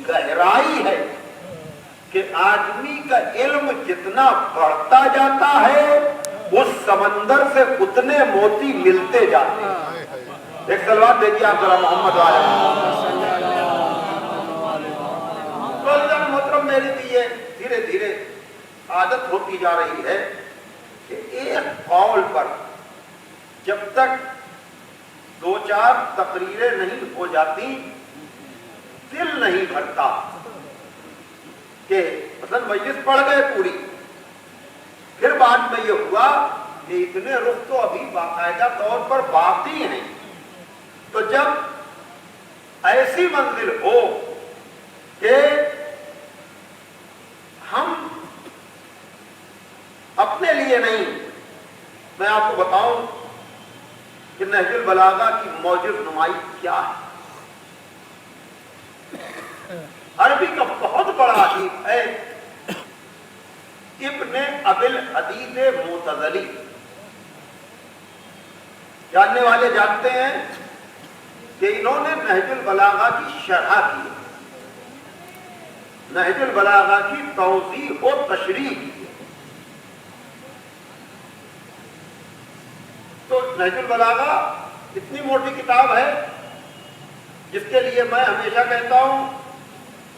گہرائی ہے کہ آدمی کا علم جتنا بڑھتا جاتا ہے اس سمندر سے اتنے موتی ملتے جاتے ہیں. ایک سلوات دیکھیے آپ ذرا محمد محترم. میری بھی یہ دھیرے دھیرے عادت ہوتی جا رہی ہے کہ ایک قول پر جب تک 2-4 تقریریں نہیں ہو جاتی دل نہیں بھرتا. کہ مثلا مجلس پڑھ گئے پوری, پھر بعد میں یہ ہوا کہ اتنے رخ تو ابھی باقاعدہ طور پر باقی ہیں. تو جب ایسی منزل ہو کہ ہم اپنے لیے نہیں, میں آپ کو بتاؤں کہ نہج البلاغہ کی موجز نمائی کیا ہے. عربی کا بہت بڑا ادیب ہے ابن ابی الحدید معتزلی. جاننے والے جانتے ہیں کہ انہوں نے نہج البلاغہ کی شرح کی, نہج البلاغہ کی توضیح و تشریح کی. تو نہج البلاغہ اتنی موٹی کتاب ہے جس کے لیے میں ہمیشہ کہتا ہوں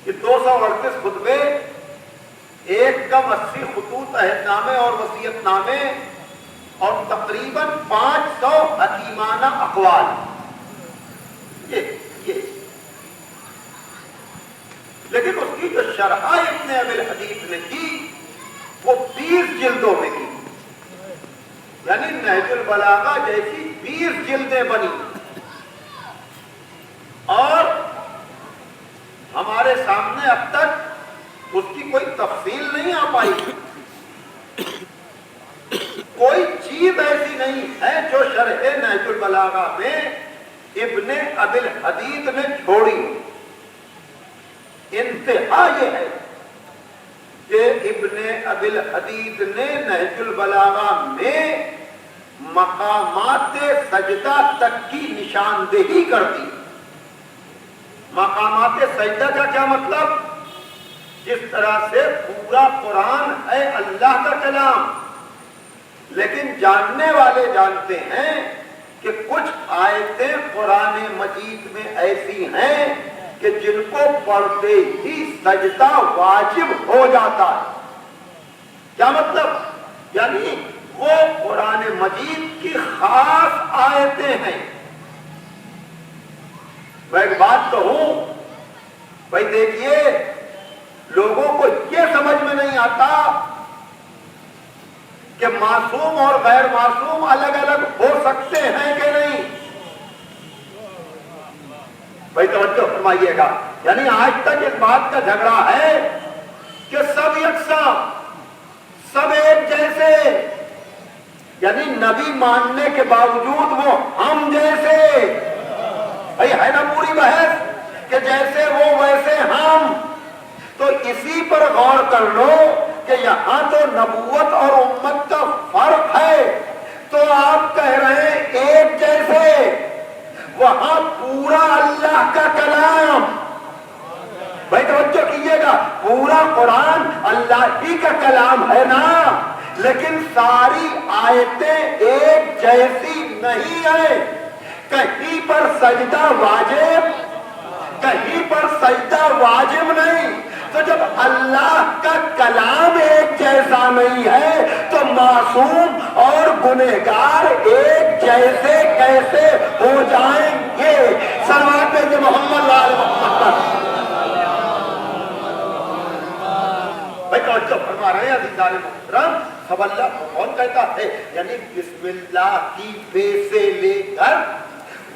کہ 238 خطبے, 1 کم 80 خطوط عہد نامے اور وصیت نامے اور تقریباً 500 حکیمانہ اقوال. یہ لیکن اس کی جو شرح ابن ابی الحدید نے کی وہ 20 جلدوں میں کی. یعنی نہج البلاغہ جیسی 20 جلدیں بنی اور ہمارے سامنے اب تک اس کی کوئی تفصیل نہیں آ پائی. کوئی چیز ایسی نہیں ہے جو شرح نہج البلاغہ میں ابن ابی الحدید نے چھوڑی. انتہا یہ ہے کہ ابن ابی الحدید نے نہج البلاغہ میں مقامات سجدہ تک کی نشاندہی کر دی. مقامات سجدہ کا کیا مطلب؟ جس طرح سے پورا قرآن ہے اللہ کا کلام, لیکن جاننے والے جانتے ہیں کہ کچھ آیتیں قرآن مجید میں ایسی ہیں کہ جن کو پڑھتے ہی سجدہ واجب ہو جاتا ہے. کیا مطلب؟ یعنی وہ قرآن مجید کی خاص آیتیں ہیں. میں ایک بات کہوں بھائی, دیکھیے لوگوں کو یہ سمجھ میں نہیں آتا کہ معصوم اور غیر معصوم الگ الگ ہو سکتے ہیں کہ نہیں. بھائی توجہ فرمائیے گا. یعنی آج تک اس بات کا جھگڑا ہے کہ سب یکساں, سب ایک جیسے, یعنی نبی ماننے کے باوجود وہ ہم جیسے. بھائی ہے نا پوری بحث کہ جیسے وہ ویسے ہم. تو اسی پر غور کر لو کہ یہاں تو نبوت اور امت کا فرق ہے, تو آپ کہہ رہے ہیں ایک جیسے, وہاں پورا اللہ کا کلام. بھائی توجہ کیجیے گا, پورا قرآن اللہ ہی کا کلام ہے نا, لیکن ساری آیتیں ایک جیسی نہیں ہے. کہیں پر سجدہ واجب, کہیں پر سجدہ واجب نہیں. تو جب اللہ کا کلام ایک جیسا نہیں ہے تو معصوم اور گنہگار ایک جیسے کیسے ہو جائیں گے؟ صلوات پہ محمد وآل محمد. بھائی توجہ فرما رہے ہیں عزیزان محترم. سب اللہ کو کون کہتا ہے؟ یعنی بسم اللہ کی بے سے لے کر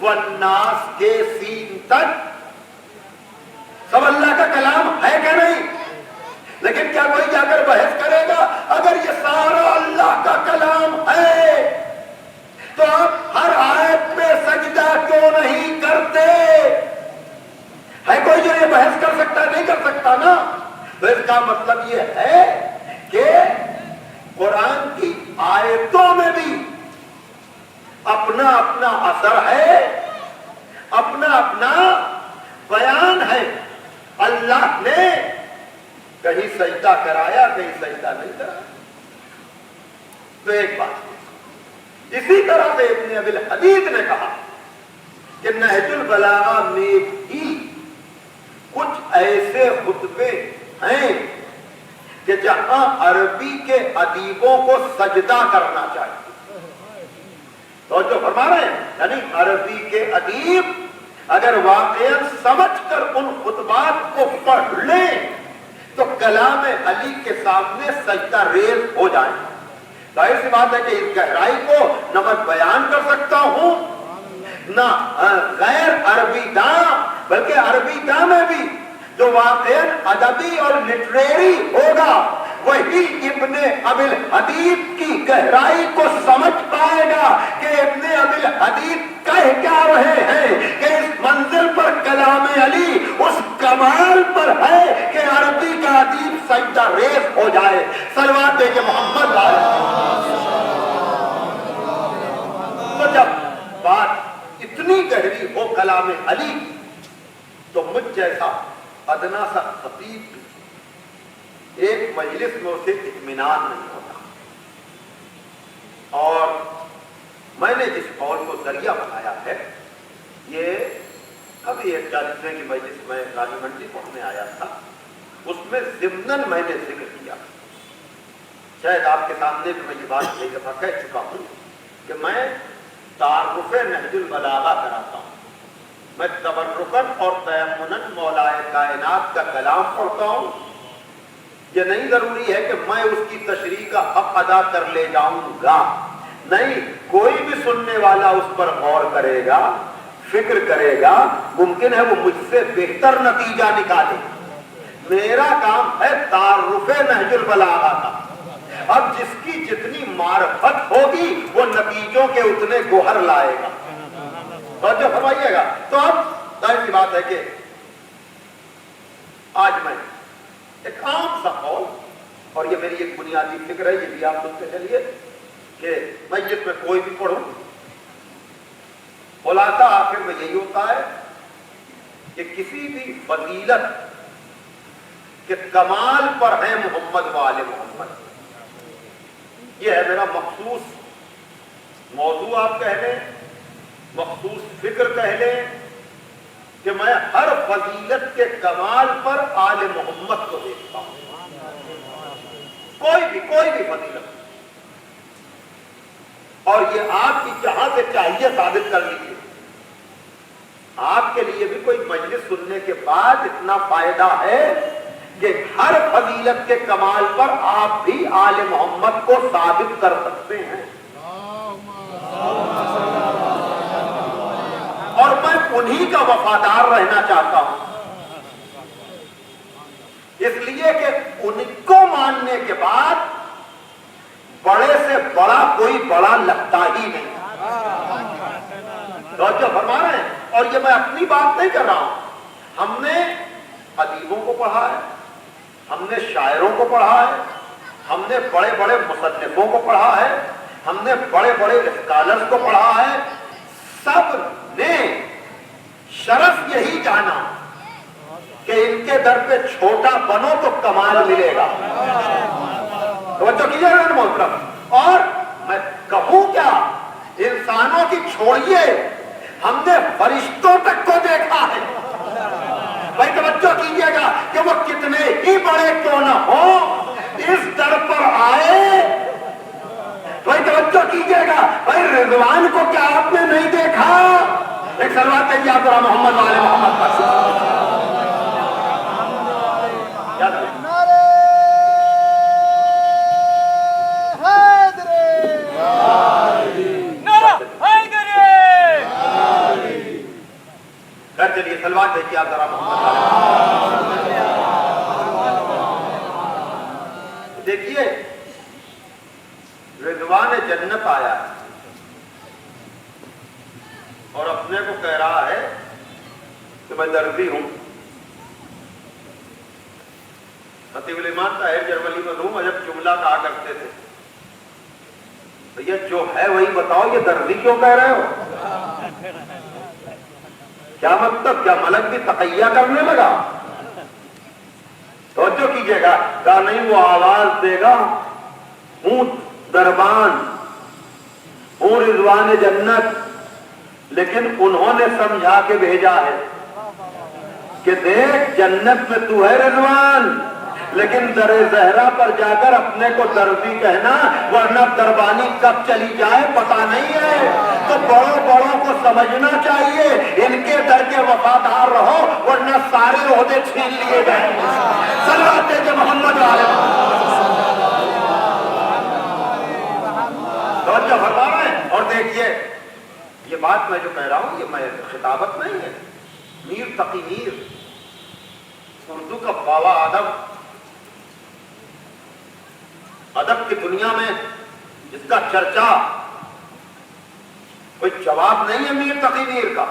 والناس کے سین تک سب اللہ کا کلام ہے کہ نہیں؟ لیکن کیا کوئی جا کر بحث کرے گا اگر یہ سارا اللہ کا کلام ہے تو آپ ہر آیت میں سجدہ کیوں نہیں کرتے؟ ہے کوئی جو یہ بحث کر سکتا ہے؟ نہیں کر سکتا نا. تو اس کا مطلب یہ ہے کہ قرآن کی آیتوں میں بھی اپنا اپنا اثر ہے, اپنا اپنا بیان ہے. اللہ کہیں سجدہ کرایا کہیں سجدہ نہیں کرایا. تو ایک بات اسی طرح سے ابن ابی الحدید نے کہا کہ نہج البلاغہ میں بھی کچھ ایسے خطبے ہیں کہ جہاں عربی کے ادیبوں کو سجدہ کرنا چاہیے. تو جو فرما رہے ہیں یعنی عربی کے ادیب اگر واقعا سمجھ کر ان خطبات کو پڑھ لیں تو کلام علی کے سامنے سجدہ ریز ہو جائیں. ظاہر سی بات ہے کہ اس گہرائی کو نہ میں بیان کر سکتا ہوں نہ غیر عربی داں، بلکہ عربی داں میں بھی جو واقعا ادبی اور لٹریری ہوگا وہی ابن ابی الحدید کی گہرائی کو سمجھ پائے گا کہ ابن ابی الحدید کہہ کیا رہے ہیں کہ اس منزل پر کلام علی اس کمال پر ہے کہ عربی کا ادیب سجدہ ریز ہو جائے. صلوات دے کہ محمد تو جب بات اتنی گہری ہو کلام علی تو مجھ جیسا ادنا سا خطیب ایک مجلس میں اسے اطمینان نہیں ہوتا. اور میں نے جس قول کو ذریعہ بنایا ہے یہ ابھی ایک جلسے کی مجلس میں رانی منڈی پڑھنے آیا تھا، اس میں ضمناً میں نے ذکر کیا، شاید آپ کے سامنے بھی میں یہ بات ایک دفعہ کہہ چکا ہوں کہ میں تعارف نہج البلاغہ کراتا ہوں. میں تبرکاً اور تیمناً مولائے کائنات کا کلام پڑھتا ہوں. یہ نہیں ضروری ہے کہ میں اس کی تشریح کا حق ادا کر لے جاؤں گا، نہیں، کوئی بھی سننے والا اس پر غور کرے گا، فکر کرے گا، ممکن ہے وہ مجھ سے بہتر نتیجہ نکالے. میرا کام ہے تعارف نہج البلاغہ کا. اب جس کی جتنی معرفت ہوگی وہ نتیجوں کے اتنے گوہر لائے گا. توجہ فرمائیے گا. تو اب ظاہر سی بات ہے کہ آج میں ایک عام سا قول، اور یہ میری ایک بنیادی فکر ہے، یہ بھی آپ سنتے چلیے کہ مسجد میں کوئی بھی پڑھوں خلاصہ آخر میں یہی ہوتا ہے کہ کسی بھی فضیلت کے کمال پر ہے محمد و آل محمد. یہ ہے میرا مخصوص موضوع آپ کہہ لیں، مخصوص فکر کہہ لیں کہ میں ہر فضیلت کے کمال پر آل محمد کو دیکھتا ہوں. کوئی بھی فضیلت، اور یہ آپ کی جہاں سے چاہیے ثابت کر لیجیے. آپ کے لیے بھی کوئی مجلس سننے کے بعد اتنا فائدہ ہے کہ ہر فضیلت کے کمال پر آپ بھی آل محمد کو ثابت کر سکتے ہیں. اور میں انہی کا وفادار رہنا چاہتا ہوں، اس لیے کہ ان کو ماننے کے بعد بڑے سے بڑا کوئی بڑا لگتا ہی نہیں. توجہ فرما رہے ہیں. اور یہ میں اپنی بات نہیں کر رہا ہوں، ہم نے ادیبوں کو پڑھا ہے، ہم نے شاعروں کو پڑھا ہے، ہم نے بڑے بڑے مصنفوں کو پڑھا ہے، ہم نے بڑے بڑے اسکالرز کو پڑھا ہے. سب نے شرف یہی جانا کہ ان کے در پہ چھوٹا بنو تو کمال ملے گا. توجہ کیجیے گا محترم. اور میں کہوں کیا، انسانوں کی چھوڑیے، ہم نے فرشتوں تک کو دیکھا ہے. بھائی توجہ کیجیے گا کہ وہ کتنے ہی بڑے کیوں نہ ہوں اس در پر آئے. بھائی توجہ کیجیے گا، بھائی رضوان کو کیا آپ نے نہیں دیکھا؟ ایک صلوات کہیے آپ ذرا محمد والے محمد پر. چلیے سلوات دیکھیے آپ ذرا محمد. دیکھیے رضوان جنت آیا ہے اور اپنے کو کہہ رہا ہے کہ میں درزی ہوں. خطیب الامام طاہر جرملی میں روم عجب جملہ کہا کرتے تھے، بھیا جو ہے وہی بتاؤ، یہ درزی کیوں کہہ رہے ہو؟ کیا مطلب؟ کیا ملک بھی تقیہ کرنے لگا؟ توجہ کیجیے کیجیے گا، کہا نہیں وہ آواز دے گا اونٹ دربان ہوں رضوان جنت، لیکن انہوں نے سمجھا کے بھیجا ہے کہ دیکھ جنت میں تو ہے رضوان، لیکن در زہرا پر جا کر اپنے کو دردی کہنا، ورنہ دربانی کب چلی جائے پتا نہیں ہے۔ تو بڑوں کو سمجھنا چاہیے، ان کے در کے وفادار رہو ورنہ سارے عہدے چھین لیے گئے۔ صلوات دے محمد علیہ توجہ فرما رہے ہیں۔ اور دیکھیے یہ بات میں جو کہہ رہا ہوں یہ میں خطابت نہیں ہے، میر تقی میر اردو کا باوا ادب کی دنیا میں جس کا چرچا کوئی جواب نہیں ہے میر تقی میر کا۔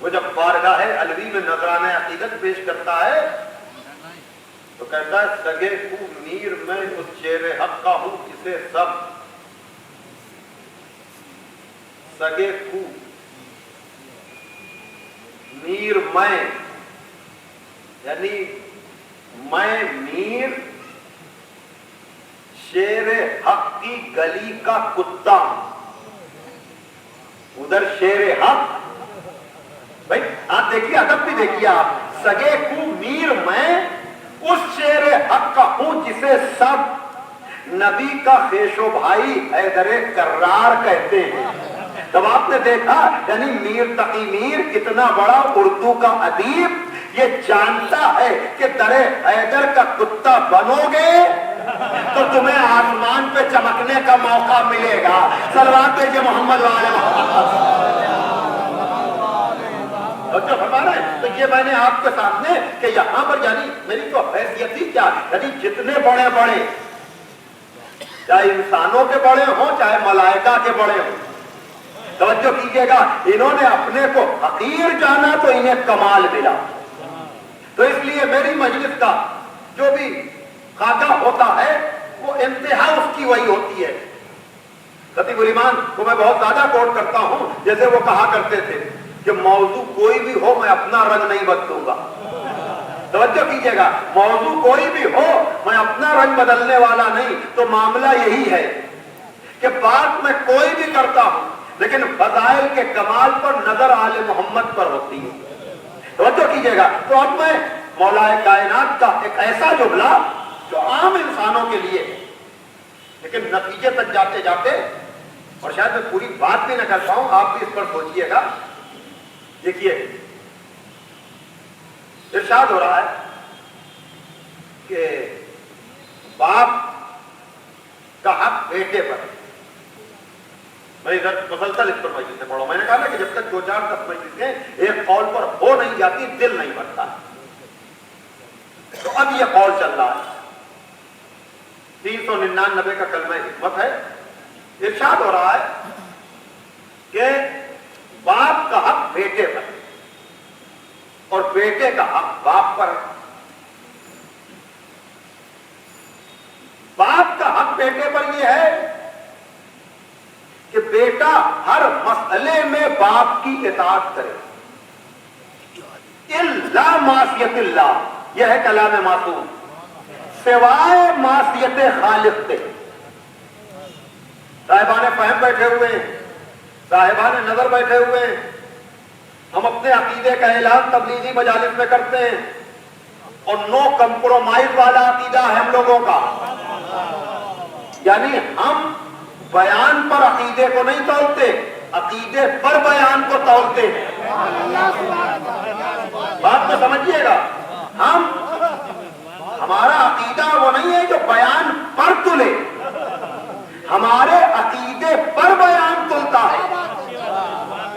وہ جب بارگاہ علوی میں نذرانہ عقیدت پیش کرتا ہے تو کہتا ہے سگے کو میر میں اس شیر حق کا ہوں جسے سب سگے کو میر میں، یعنی میں میر شیر حق کی گلی کا کتا، ادھر شیر حق۔ بھائی آپ دیکھیے ادب بھی دیکھیے آپ، سگے کو میر میں اس شیر حق کا ہوں جسے سب نبی کا خیش و بھائی حیدر کرار کہتے ہیں۔ جب آپ نے دیکھا یعنی میر تقی میر کتنا بڑا اردو کا ادیب، یہ جانتا ہے کہ در حیدر کا کتا بنو گے تو تمہیں آسمان پہ چمکنے کا موقع ملے گا۔ صلوات بھیجئے محمد والے محمد۔ جو فرما رہے ہیں تو یہ میں نے آپ کے سامنے کہ یہاں پر یعنی میری تو حیثیت ہی کیا، یعنی جتنے بڑے بڑے چاہے انسانوں کے بڑے ہوں چاہے ملائکہ کے بڑے ہوں، توجہ کیجئے گا، انہوں نے اپنے کو حقیر جانا تو انہیں کمال ملا۔ تو اس لیے میری مجلس کا جو بھی خاکہ ہوتا ہے وہ انتہا اس کی وہی ہوتی ہے۔ خطیب الامام کو میں بہت زیادہ کوٹ کرتا ہوں، جیسے وہ کہا کرتے تھے کہ موضوع کوئی بھی ہو میں اپنا رنگ نہیں بدلوں گا۔ توجہ کیجئے گا، موضوع کوئی بھی ہو میں اپنا رنگ بدلنے والا نہیں۔ تو معاملہ یہی ہے کہ بات میں کوئی بھی کرتا ہوں لیکن فضائل کے کمال پر نظر آل محمد پر ہوتی ہے۔ توجہ کیجئے گا، تو اب میں مولا کائنات کا ایک ایسا جملہ جو عام انسانوں کے لیے لیکن نتیجے تک جاتے جاتے، اور شاید میں پوری بات بھی نہ کر پاؤں، آپ بھی اس پر سوچئے گا۔ دیکھیے ارشاد ہو رہا ہے کہ باپ کا حق بیٹے پر، میں ادھر مسلسل اس پر مجلسیں پڑھو، میں نے کہا نا کہ جب تک 2-4-10 مجلسیں ایک قول پر ہو نہیں جاتی دل نہیں بھرتا۔ تو اب یہ قول چل رہا ہے، 399 کا کلمہ حکمت ہے، ارشاد ہو رہا ہے کہ باپ کا حق بیٹے پر اور بیٹے کا حق باپ پر۔ باپ کا حق بیٹے پر یہ ہے کہ بیٹا ہر مسئلے میں باپ کی اطاعت کرے، الا معصیت اللہ، یہ ہے کلام معصوم، سوائے معصیت خالق کے۔ صاحبان فہم بیٹھے ہوئے ہیں، صاحبان نظر بیٹھے ہوئے ہیں، ہم اپنے عقیدے کا اعلان تبلیغی مجالس میں کرتے ہیں اور نو کمپرومائز والا عقیدہ ہے ہم لوگوں کا، یعنی ہم بیان پر عقیدے کو نہیں تولتے، عقیدے پر بیان کو تولتے ہیں۔ بات کو سمجھیے گا، ہمارا عقیدہ وہ نہیں ہے جو بیان پر تلے، ہمارے عقیدے پر بیان تلتا ہے۔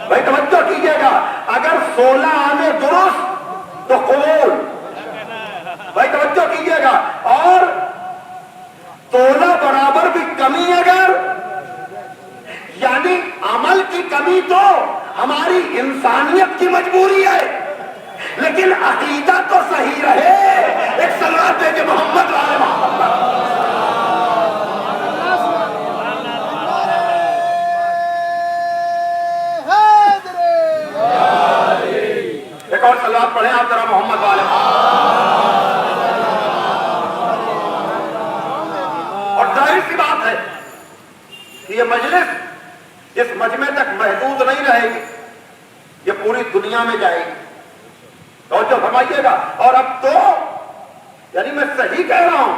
بھائی توجہ کیجئے گا، اگر 16 آنے درست تو قبول، بھائی توجہ کیجئے گا، اور 16 برابر بھی کمی اگر، یعنی عمل کی کمی تو ہماری انسانیت کی مجبوری ہے، لیکن عقیدہ تو صحیح رہے۔ ایک صلوات دے کہ محمد والے محمد۔ ایک اور صلوات پڑھیں آپ ذرا محمد والے محمد۔ دنیا میں جائے گی. توجہ فرمائیے گا. اور اب تو یعنی میں صحیح کہہ رہا ہوں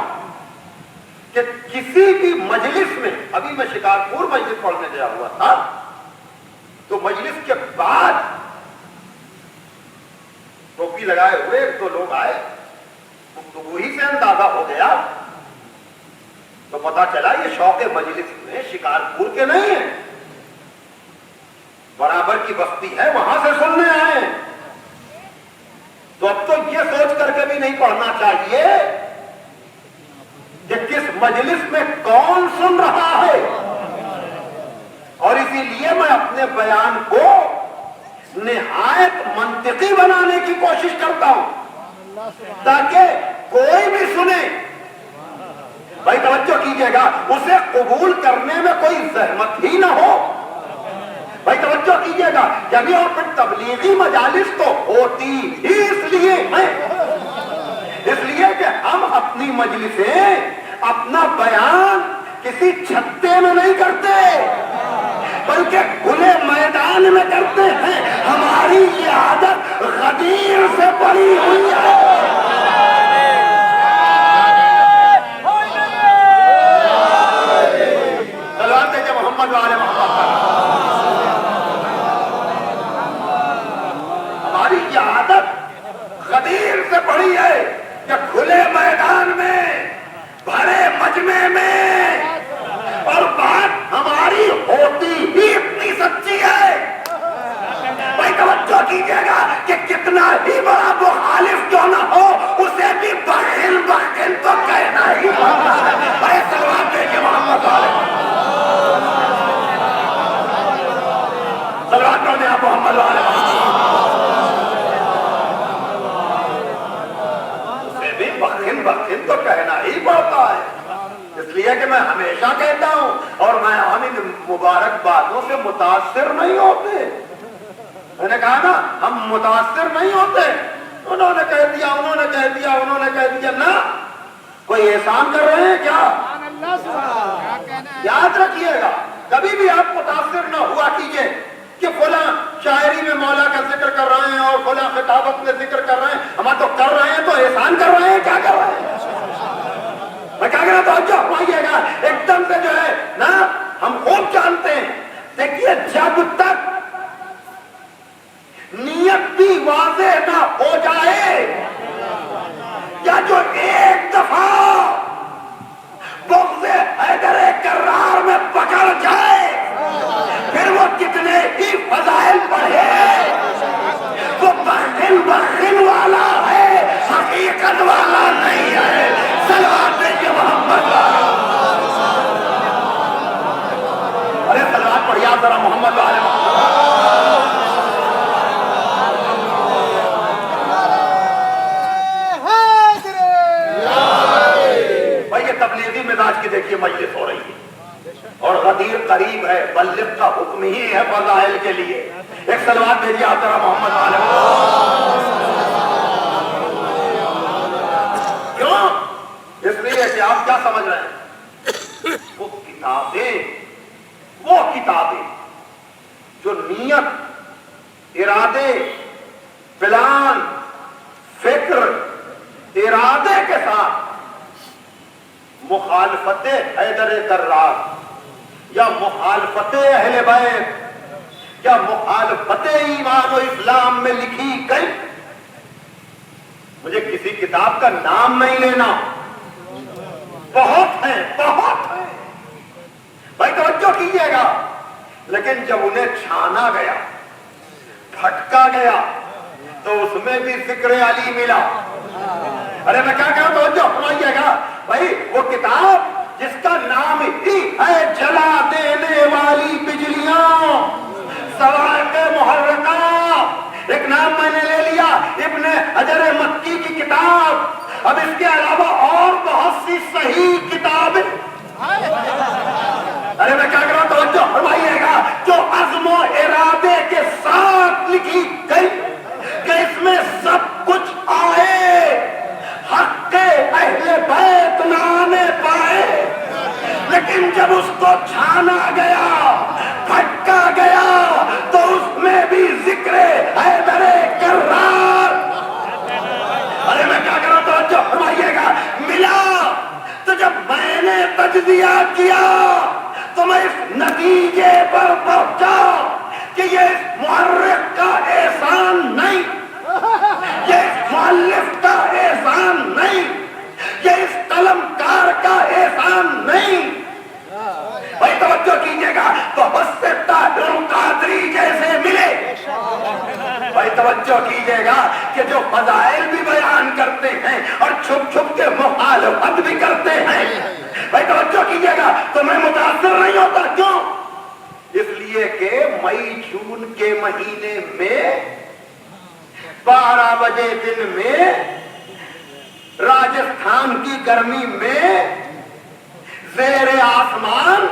کہ کسی بھی مجلس میں, ابھی میں شکارپور مجلس پڑھنے گیا ہوا تھا, تو مجلس کے بعد ٹوپی لگائے ہوئے ایک دو لوگ آئے, گفتگو ہی سے اندازہ ہو گیا تو پتا چلا یہ شوق مجلس میں شکارپور کے نہیں ہیں, برابر کی بستی ہے وہاں سے سننے آئے. تو اب تو یہ سوچ کر کے بھی نہیں پڑھنا چاہیے کہ کس مجلس میں کون سن رہا ہے. اور اسی لیے میں اپنے بیان کو نہایت منطقی بنانے کی کوشش کرتا ہوں تاکہ کوئی بھی سنے, بھائی توجہ کیجئے گا, اسے قبول کرنے میں کوئی زحمت ہی نہ ہو. بھائی توجہ کیجئے گا, یعنی اور پھر تبلیغی مجالس تو ہوتی ہی اس لیے ہیں, اس لیے کہ ہم اپنی مجلسیں, اپنا بیان کسی چھتے میں نہیں کرتے بلکہ کھلے میدان میں کرتے ہیں. ہماری یہ عادت غدیر سے پڑی ہوئی ہے. محمد والے ہماری یہ عادت غدیر سے پڑی ہے کہ کھلے میدان میں, بھرے مجمع میں, اور بات ہماری ہوتی ہی اتنی سچی ہے. بھائی توجہ کیجیے گا کہ کتنا ہی بڑا مخالف کیوں نہ ہو اسے بھی بخل بخل تو کہنا ہی پڑتا ہے. بھائی سلوات دیکھیں محمد والے, سلوات پڑھنے آپ محمد والے, اسے بھی بخل بخل تو کہنا ہی پڑتا ہے. اس لیے کہ میں ہمیشہ کہتا ہوں, اور میں ہم ان مبارک باتوں سے متاثر نہیں ہوتے. میں نے کہا نا ہم متاثر نہیں ہوتے, انہوں نے کہہ دیا, انہوں نے کہہ دیا, انہوں نے کہہ دیا, نہ کوئی احسان کر رہے ہیں کیا؟ یاد رکھیے گا, کبھی بھی آپ متاثر نہ ہوا کیجئے کہ فلاں شاعری میں مولا کا ذکر کر رہے ہیں اور فلاں خطابت میں ذکر کر رہے ہیں, ہم تو کر رہے ہیں تو احسان کر رہے ہیں, کیا کر رہے ہیں؟ میں کہا کہ توجہ فرمائیے گا, ایک دم سے جو ہے نا ہم خوب جانتے ہیں. دیکھیے جب تک نیت بھی واضح نہ ہو جائے, یا جو ایک دفعہ بغض حیدر کرار میں پکڑ جائے, پھر وہ کتنے ہی فضائل پڑھے, وہ بخل بخل والا ہے, حقیقت والا نہیں ہے. سلوات دیکھیں محمد والے, ارے سلوات پڑھیا ذرا محمد والے. بھائی یہ تبلیغی مزاج کی دیکھیے مجلس ہو رہی ہے اور غدیر قریب ہے, بلغ کا حکم ہی ہے فضائل کے لیے. ایک سلوات بھیجیے آپ ذرا محمد والے. کیوں؟ اس لیے کہ آپ کیا سمجھ رہے ہیں, وہ کتابیں جو نیت, ارادے, پلان, فکر, ارادے کے ساتھ مخالفت حیدر کرار یا مخالفت اہل بیت یا مخالفت ایمان و اسلام میں لکھی گئی, مجھے کسی کتاب کا نام نہیں لینا, بہت ہیں, بہت ہیں. بھائی توجہ کیجیے گا, لیکن جب انہیں چھانا گیا, پھٹکا گیا, تو اس میں بھی ذکر علی ملا. ارے میں کیا کہوں, توجہ فرمائیے گا. بھائی وہ کتاب جس کا نام ہی ہے جلا دینے والی بجلیاں, صواعق محرقہ, ایک نام میں نے لے لیا ابن حجر مکی کی کتاب. اب اس کے علاوہ اور بہت سی صحیح کتابیں, ارے میں کیا کروں, توجہ فرمائیے گا, جو عزم و ارادے کے ساتھ لکھی گئی کہ اس میں سب کچھ آئے, حق اہل بیت نہ آنے پائے, لیکن جب اس کو چھانا گیا, پھٹکا گیا, تو اس میں بھی ذکر حیدر تجزیہ کیا تو میں اس نتیجے پر پہنچا کہ یہ اس محرک کا احسان نہیں، یہ اس مؤلف کا احسان نہیں، یہ اس قلمکار کا احسان نہیں۔ بھائی توجہ کیجئے گا تو بس طاہر القادری جیسے ملے، بھائی توجہ کیجئے گا کہ جو فضائل بھی بیان کرتے ہیں اور چھپ چھپ کے مخالفت بھی کرتے ہیں، بھائی توجہ کیجئے گا تو میں متاثر نہیں ہوتا۔ کیوں؟ اس لیے کہ مئی جون کے مہینے میں 12 بجے دن میں راجستھان کی گرمی میں زیر آسمان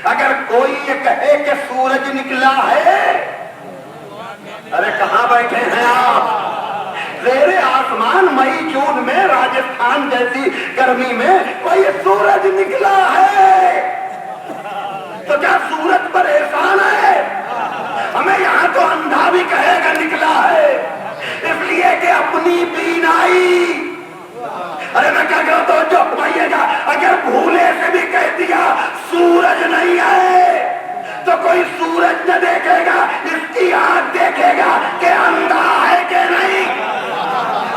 اگر کوئی یہ کہے کہ سورج نکلا ہے، ارے کہاں بیٹھے ہیں آپ؟ زیر آسمان مئی جون میں راجستھان جیسی گرمی میں کوئی سورج نکلا ہے تو کیا سورج پر احسان ہے؟ ہمیں یہاں تو اندھا بھی کہے گا نکلا ہے، اس لیے کہ اپنی بینائی، ارے میں کیا کہوں تو جو پائیے گا، اگر بھولے سے بھی کہہ دیا سورج نہیں ہے تو کوئی سورج نہ دیکھے گا، اس کی آنکھ دیکھے گا کہ اندھا ہے کہ نہیں۔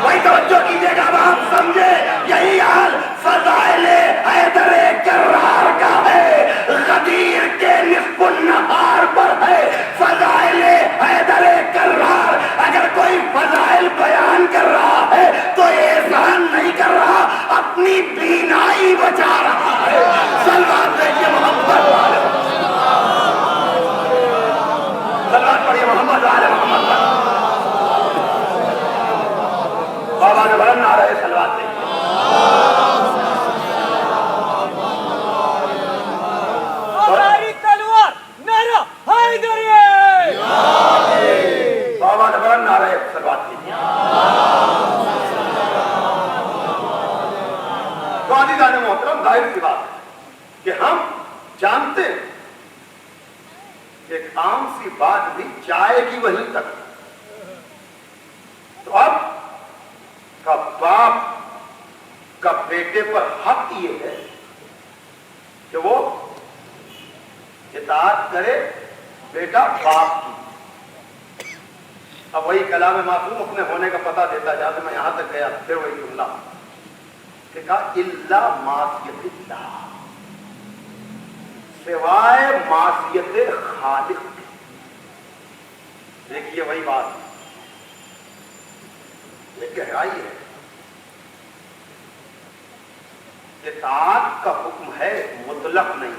وہی توجہ کیجئے گا، اب آپ سمجھے یہی حال فضائل حیدر کرار کا ہے، غدیر کے نصف النہار پر ہے فضائل حیدر کرار۔ اگر کوئی فضائل بیان کر رہا ہے تو احسان نہیں کر رہا، اپنی بینائی بچا رہا ہے۔ صلوات دیکھیے محمد والے، صلوات پڑھیے محمد والے محمد والے، بابا نے بلند آ رہے صلوات دیکھیے۔ ہماری تلوار میرا حیدری، بابا نے بلند آ رہے صلوات دیکھیے۔ تو عزیزان محترم، ظاہر سی بات ہے کہ ہم جانتے ہیں ایک عام سی بات بھی جائے گی وہیں تک۔ تو اب کا باپ کا بیٹے پر حق یہ ہے کہ وہ اطاعت کرے بیٹا باپ کی۔ اب وہی کلام معصوم اپنے ہونے کا پتہ دیتا جا تو میں یہاں تک گیا، پھر وہی جملہ کہ کہا الا معصیت اللہ، سوائے معصیت خالق۔ دیکھیے وہی بات، یہ گہرائی ہے۔ اطاعت کا حکم ہے، مطلق نہیں۔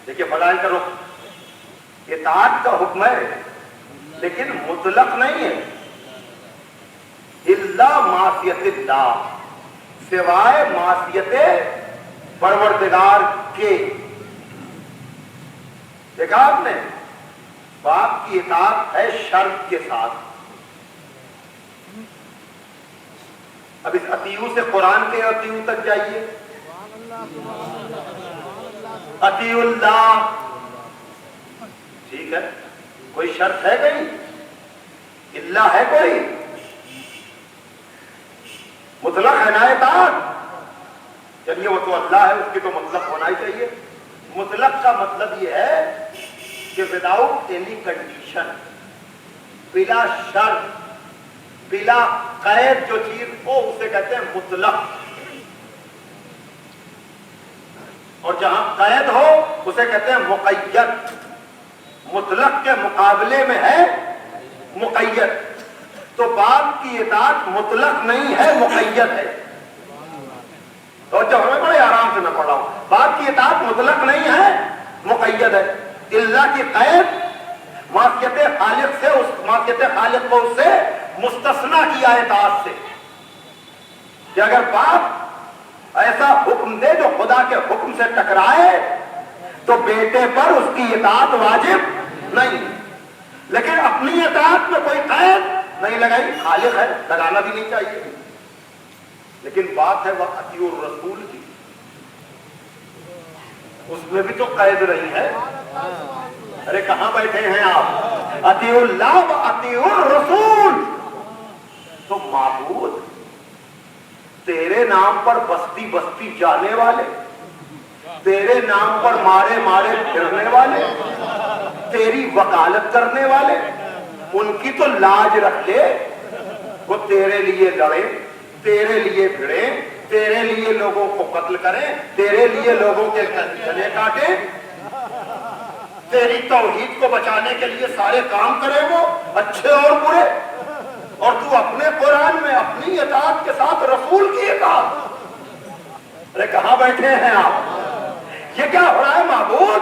دیکھیے فضائل کا رخ، اطاعت کا حکم ہے لیکن مطلق نہیں ہے۔ الا معصیت اللہ، سوائے معصیت پروردگار کے۔ دیکھا آپ نے، باپ کی اطاعت ہے شرط کے ساتھ۔ اب اس اطیعو سے قرآن کے اطیعو تک جائیے، اطیعو اللہ، ٹھیک ہے، کوئی شرط ہے کہیں؟ اللہ ہے کوئی؟ مطلق ہے نا اطاعت؟ چلیے وہ تو اللہ ہے، اس کی تو مطلق ہونا ہی چاہیے۔ مطلق کا مطلب یہ ہے کہ وداؤٹ اینی کنڈیشن، بلا شرط، بلا قید جو چیز ہو اسے کہتے ہیں مطلق، اور جہاں قید ہو اسے کہتے ہیں مقید۔ مطلق کے مقابلے میں ہے مقید۔ تو باپ کی اطاعت مطلق نہیں ہے، مقید ہے۔ تو جو ہمیں بڑے آرام سے میں پڑھ رہا ہوں، باپ کی اطاعت مطلق نہیں ہے، مقید ہے۔ اللہ کی قید معصیت خالق سے، اس معصیت خالق کو اس سے مستثنا کیا اطاعت سے، کہ اگر باپ ایسا حکم دے جو خدا کے حکم سے ٹکرائے تو بیٹے پر اس کی اطاعت واجب نہیں، لیکن اپنی اطاعت میں کوئی قید نہیں لگائی، خالق ہے، لگانا بھی نہیں چاہیے۔ لیکن بات ہے وہ اطیعوا الرسول کی، اس میں بھی تو قید رہی ہے۔ ارے کہاں بیٹھے ہیں آپ؟ اطیعوا اللہ و اطیعوا الرسول۔ تو معبود تیرے نام پر بستی بستی جانے والے، تیرے نام پر مارے مارے پھرنے والے، تیری وکالت کرنے والے، ان کی تو لاج رکھ لے۔ وہ تیرے لیے لڑے، تیرے لیے بھڑے، تیرے لیے لوگوں کو قتل کریں، تیرے لیے لوگوں کے گلے کاٹیں، تیری توحید کو بچانے کے لیے سارے کام کرے وہ، اچھے اور برے، اور تو اپنے قرآن میں اپنی اطاعت کے ساتھ رسول کی اطاعت۔ ارے کہاں بیٹھے ہیں آپ؟ یہ کیا ہو رہا ہے معبود؟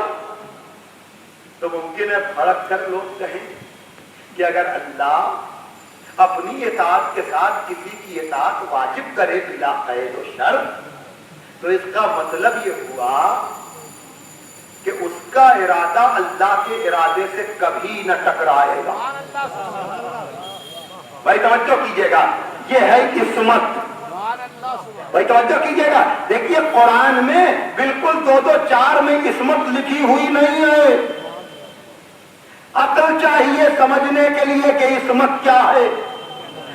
تو ممکن ہے فرق کر لوگ کہیں کہ اگر اللہ اپنی اطاعت کے ساتھ کسی کی اطاعت واجب کرے بلا قید و شرط، تو اس کا مطلب یہ ہوا کہ اس کا ارادہ اللہ کے ارادے سے کبھی نہ ٹکرائے گا۔ بھائی توجہ کیجئے گا، یہ ہے عصمت۔ بھائی توجہ کیجئے گا، دیکھیے قرآن میں بالکل 2-2-4 میں عصمت لکھی ہوئی نہیں ہے۔ عقل چاہیے سمجھنے کے لیے کہ عصمت کیا ہے۔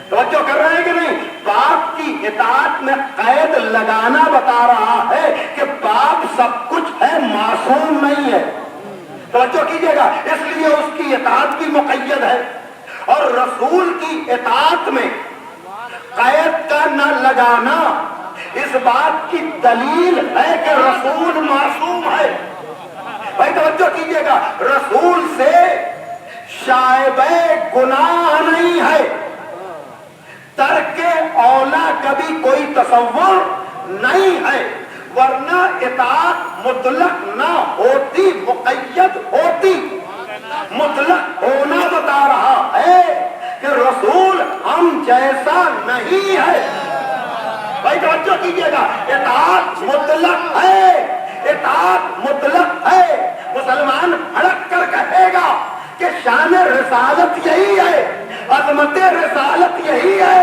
توجہ کر رہے ہیں کہ نہیں؟ باپ کی اطاعت میں قید لگانا بتا رہا ہے کہ باپ سب کچھ ہے، معصوم نہیں ہے۔ توجہ کیجئے گا، اس لیے اس کی اطاعت بھی مقید ہے، اور رسول کی اطاعت میں قید کا نہ لگانا اس بات کی دلیل ہے کہ رسول معصوم ہے۔ بھائی توجہ کیجئے گا، رسول سے شائبہ گناہ نہیں ہے، ترک اولا کبھی کوئی تصور نہیں ہے، ورنہ اطاعت مطلق نہ ہوتی، مقید ہوتی۔ مطلق ہونا بتا رہا ہے کہ رسول ہم جیسا نہیں ہے۔ بھائی توجہ کیجئے گا، اطاعت مطلق ہے، اطاعت مطلق ہے۔ مسلمان ہڑک کر کہے گا کہ شان رسالت یہی ہے، عظمت رسالت یہی ہے،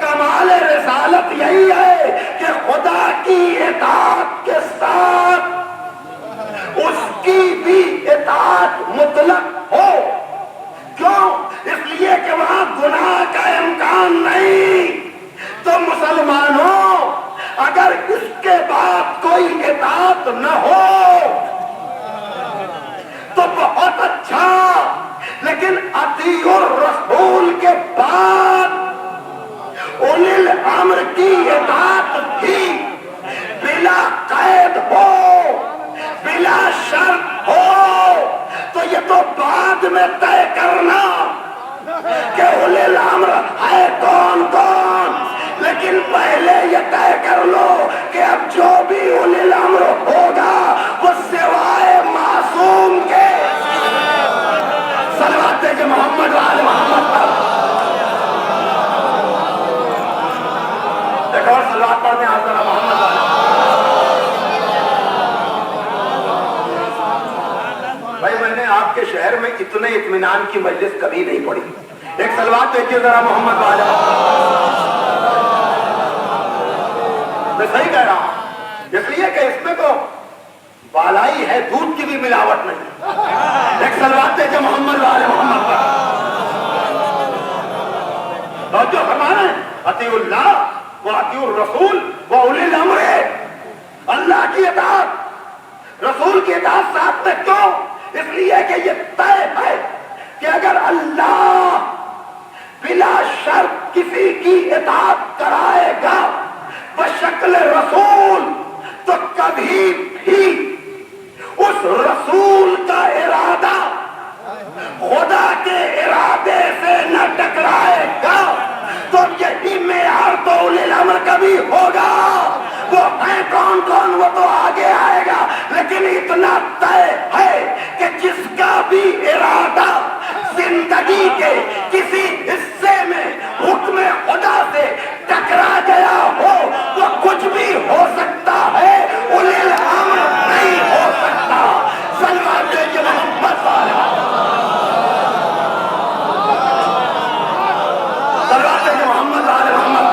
کمال رسالت یہی ہے کہ خدا کی اطاعت کے ساتھ اس کی بھی اطاعت مطلق ہو۔ کیوں؟ اس لیے کہ وہاں گناہ کا امکان نہیں۔ تو مسلمانوں، اگر اس کے بعد کوئی اطاعت نہ ہو تو بہت اچھا، لیکن اطیعوا الرسول کے بعد اولی الامر کی اطاعت بھی بلا قید ہو، بلا شرط ہو، تو یہ تو بعد میں طے کرنا کہ اولی الامر ہے کون کون، لیکن پہلے یہ طے کر لو کہ اب جو بھی اولی الامر ہوگا وہ سوائے معصوم کے صلوات کے محمد وآل محمد پر ایک اور صلوات پڑھنے حضرت محمد وآل بھائی، میں نے آپ کے شہر میں اتنے اطمینان کی مجلس کبھی نہیں پڑھی۔ ایک صلوات دیکھیے ذرا محمد وآل میں صحیح کہہ رہا ہوں، اس لیے کہ اس میں تو بالائی ہے، دودھ کی بھی ملاوٹ نہیں۔ ایک صلوات دیکھیے محمد وآل محمد پر۔ توجہ فرمانا ہے، اطیعوا اللہ و اطیعوا الرسول و اولی الامر، اللہ کی اطاعت، رسول کی اطاعت ساتھ میں کیوں؟ اس لیے کہ یہ طے ہے کہ اگر اللہ بلا شرط کسی کی اطاعت کرائے گا بشکل رسول، تو کبھی بھی اس رسول کا ارادہ خدا کے ارادے سے نہ ٹکرائے گا۔ تو یہی معیار تو اولی الامر کا بھی ہوگا۔ وہ ہے کون کون وہ تو آگے آئے گا، لیکن اتنا طے ہے کہ جس کا بھی ارادہ زندگی کے کسی حصے میں حکم خدا سے ٹکرا گیا ہو، وہ کچھ بھی ہو سکتا ہے، اولی الامر نہیں ہو سکتا۔ صلوات دیجیے محمد وآل صلوات دیجیے محمد وآل محمد۔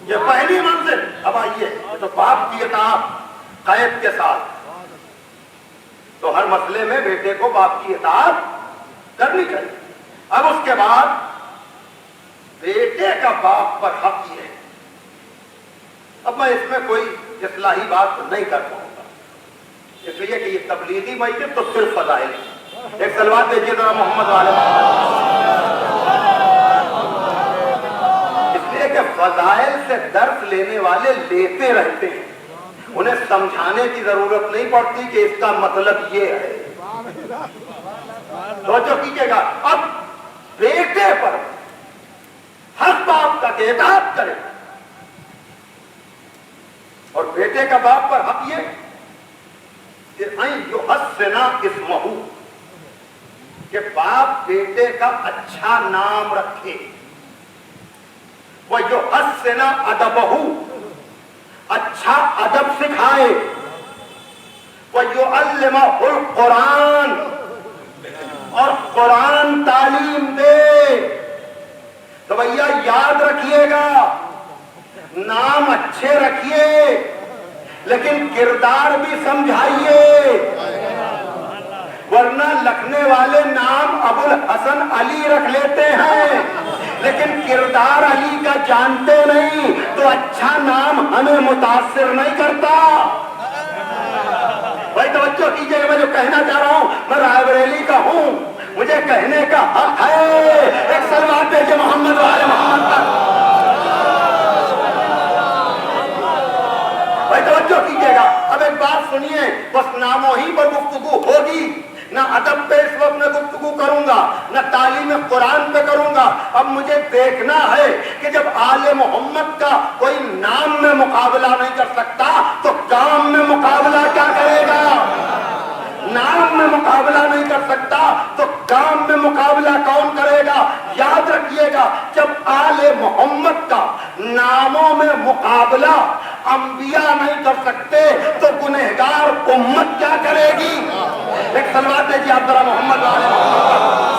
یہ پہلی منزل۔ اب آئیے، تو باپ کی اطاعت قید کے ساتھ، تو ہر مسئلے میں بیٹے کو باپ کی اطاعت کرنی چاہیے. اب اس کے بعد بیٹے کا باپ پر حق یہ ہے. اب میں اس میں کوئی اصلاحی بات نہیں کر پاؤں گا اس لیے کہ یہ تبلیغی مسجد تو صرف فضائل. ایک سلوات دیجیے ذرا محمد والے. اس لیے کہ فضائل سے درس لینے والے لیتے رہتے ہیں, انہیں سمجھانے کی ضرورت نہیں پڑتی کہ اس کا مطلب یہ ہے. توجہ کیجیے گا. اب بیٹے پر ہر باپ کا اطاعت کرے, اور بیٹے کا باپ پر حق یہ کہ یحسنا اسمہ, کہ باپ بیٹے کا اچھا نام رکھے. ویحسنا ادبہ, اچھا ادب سکھائے. ویعلمہ القرآن, اور قرآن تعلیم دے. تو بھیا یاد رکھیے گا, نام اچھے رکھیے لیکن کردار بھی سمجھائیے, ورنہ لکھنے والے نام ابو الحسن علی رکھ لیتے ہیں لیکن کردار علی کا جانتے نہیں, تو اچھا نام ہمیں متاثر نہیں کرتا. بھائی توجہ کیجیے, میں جو کہنا چاہ رہا ہوں, میں رائے بریلی کا ہوں, مجھے کہنے کا حق ہے. ایک سلوات دیجیے محمد والے محمد پر. بھائی توجہ کیجیے گا. اب ایک بات سنیے, بس ناموں ہی پر گفتگو ہوگی, نہ ادب پہ اس وقت میں گفتگو کروں گا, نہ تعلیم قرآن پہ کروں گا. اب مجھے دیکھنا ہے کہ جب آل محمد کا کوئی نام میں مقابلہ نہیں کر سکتا تو کام میں مقابلہ کیا کرے گا. نام میں مقابلہ نہیں کر سکتا تو کام میں مقابلہ کون کرے گا. یاد رکھیے گا, جب آل محمد کا ناموں میں مقابلہ انبیاء نہیں کر سکتے تو گنہگار امت کیا کرے گی. ایک سلوات دیجیے آپ ذرا محمد والے محمد.